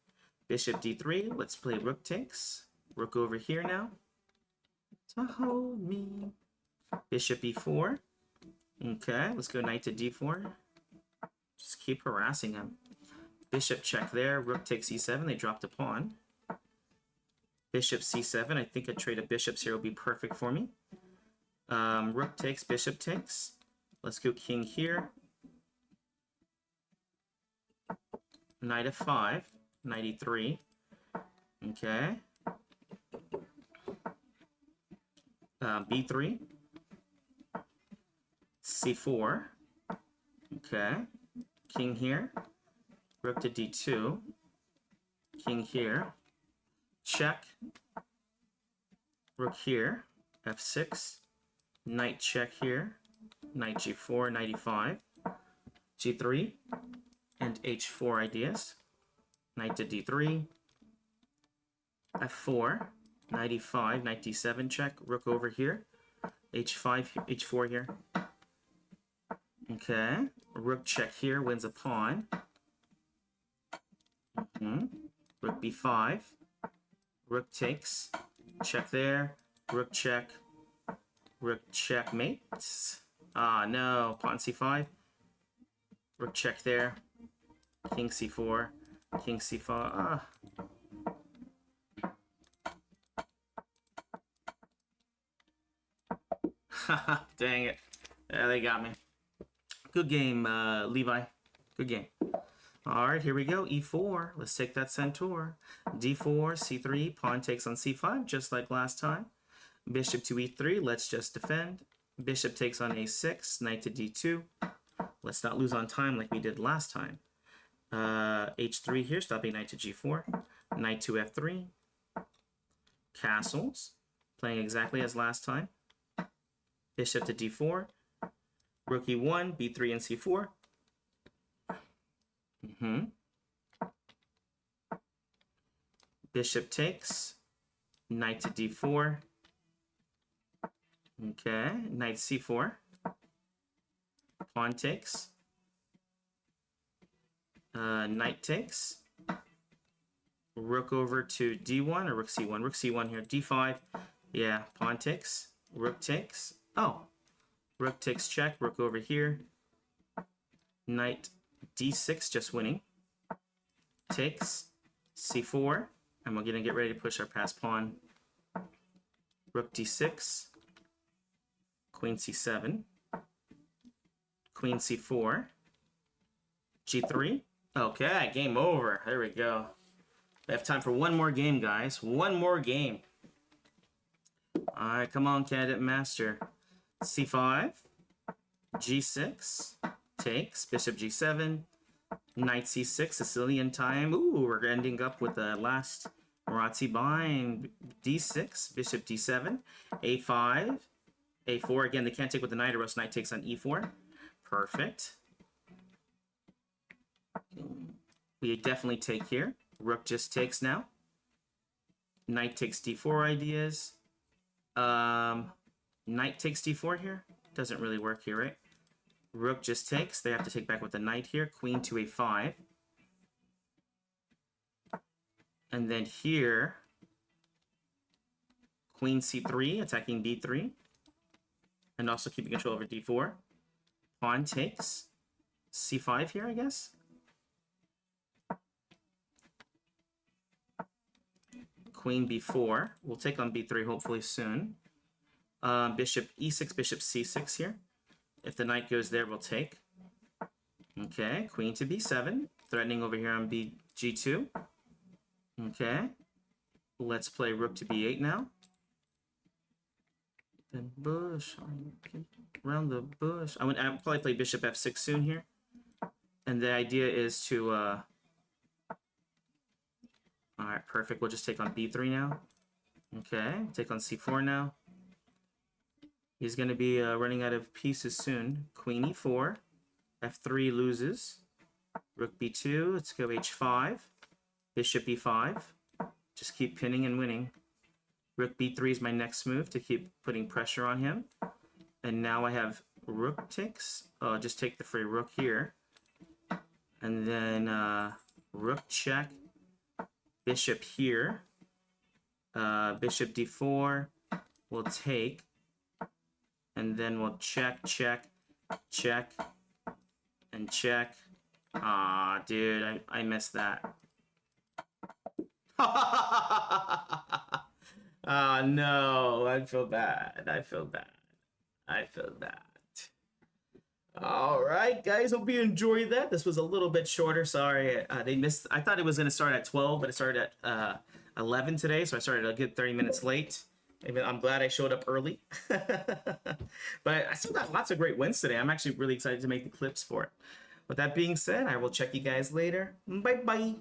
Bishop d3. Let's play rook takes. Rook over here now. To hold me. Bishop e4. Okay, let's go knight to d4. Just keep harassing him. Bishop check there. Rook takes e7. They dropped a pawn. Bishop c7. I think a trade of bishops here will be perfect for me. Rook takes, bishop takes. Let's go king here. Knight f5. Knight e3. Okay. b3. c4. Okay. King here. Rook to d2. King here. Check. Rook here. f6. Knight check here. Knight g4, knight e5. g3. And h4 ideas. Knight to d3. f4. Knight e5, knight d7 check. Rook over here. h5, h4 here. Okay. Rook check here wins a pawn. Rook b5. Rook takes. Check there. Rook check. Rook checkmate. Ah, no. Pawn c5. Rook check there. King c4. King c5. Ah. Dang it. Yeah, they got me. Good game, Levi. Good game. All right, here we go. e4. Let's take that centaur. d4, c3. Pawn takes on c5, just like last time. Bishop to e3. Let's just defend. Bishop takes on a6. Knight to d2. Let's not lose on time like we did last time. h3 here, stopping knight to g4. Knight to f3. Castles. Playing exactly as last time. Bishop to d4. Rook e1, b3 and c4. Bishop takes. Knight to d4. Okay, knight c4. Pawn takes. Knight takes. Rook over to d1 or rook c1. Rook c1 here. d5. Yeah, pawn takes. Rook takes. Oh, rook takes check. Rook over here. Knight d6, just winning. Takes. c4. And we're going to get ready to push our pass pawn. Rook d6. Queen c7. Queen c4. g3. Okay, game over. There we go. We have time for one more game, guys. One more game. All right, come on, candidate master. c5. g6. Takes. Bishop g7. Knight c6. Sicilian time. Ooh, we're ending up with the last Marazzi bind. d6. Bishop d7. a5. a4. Again, they can't take with the knight or else knight takes on e4. Perfect. We definitely take here. Rook just takes now. Knight takes d4 ideas. Knight takes d4 here. Doesn't really work here, right? Rook just takes. They have to take back with the knight here. Queen to a5. And then here, queen c3, attacking d3. And also keeping control over d4. Pawn takes. c5 here, I guess. Queen b4. We'll take on b3 hopefully soon. Bishop e6, bishop c6 here. If the knight goes there, we'll take. Okay, queen to b7. Threatening over here on g2. Okay. Let's play rook to b8 now. Then bush. Around the bush. I'll probably play bishop f6 soon here. And the idea is to... Alright, perfect. We'll just take on b3 now. Okay, take on c4 now. He's going to be running out of pieces soon. Queen e4. f3 loses. Rook b2. Let's go h5. Bishop e5. Just keep pinning and winning. Rook b3 is my next move to keep putting pressure on him. And now I have rook takes. Oh, just take the free rook here. And then rook check. Bishop here. Bishop d4. We'll take. And then we'll check, check, check, and check. Aw, dude, I missed that. Oh, no, I feel bad. I feel bad. I feel bad. All right, guys, hope you enjoyed that. This was a little bit shorter. Sorry, they missed. I thought it was going to start at 12, but it started at 11 today, so I started a good 30 minutes late. I'm glad I showed up early. But I still got lots of great wins today. I'm actually really excited to make the clips for it. With that being said, I will check you guys later. Bye-bye.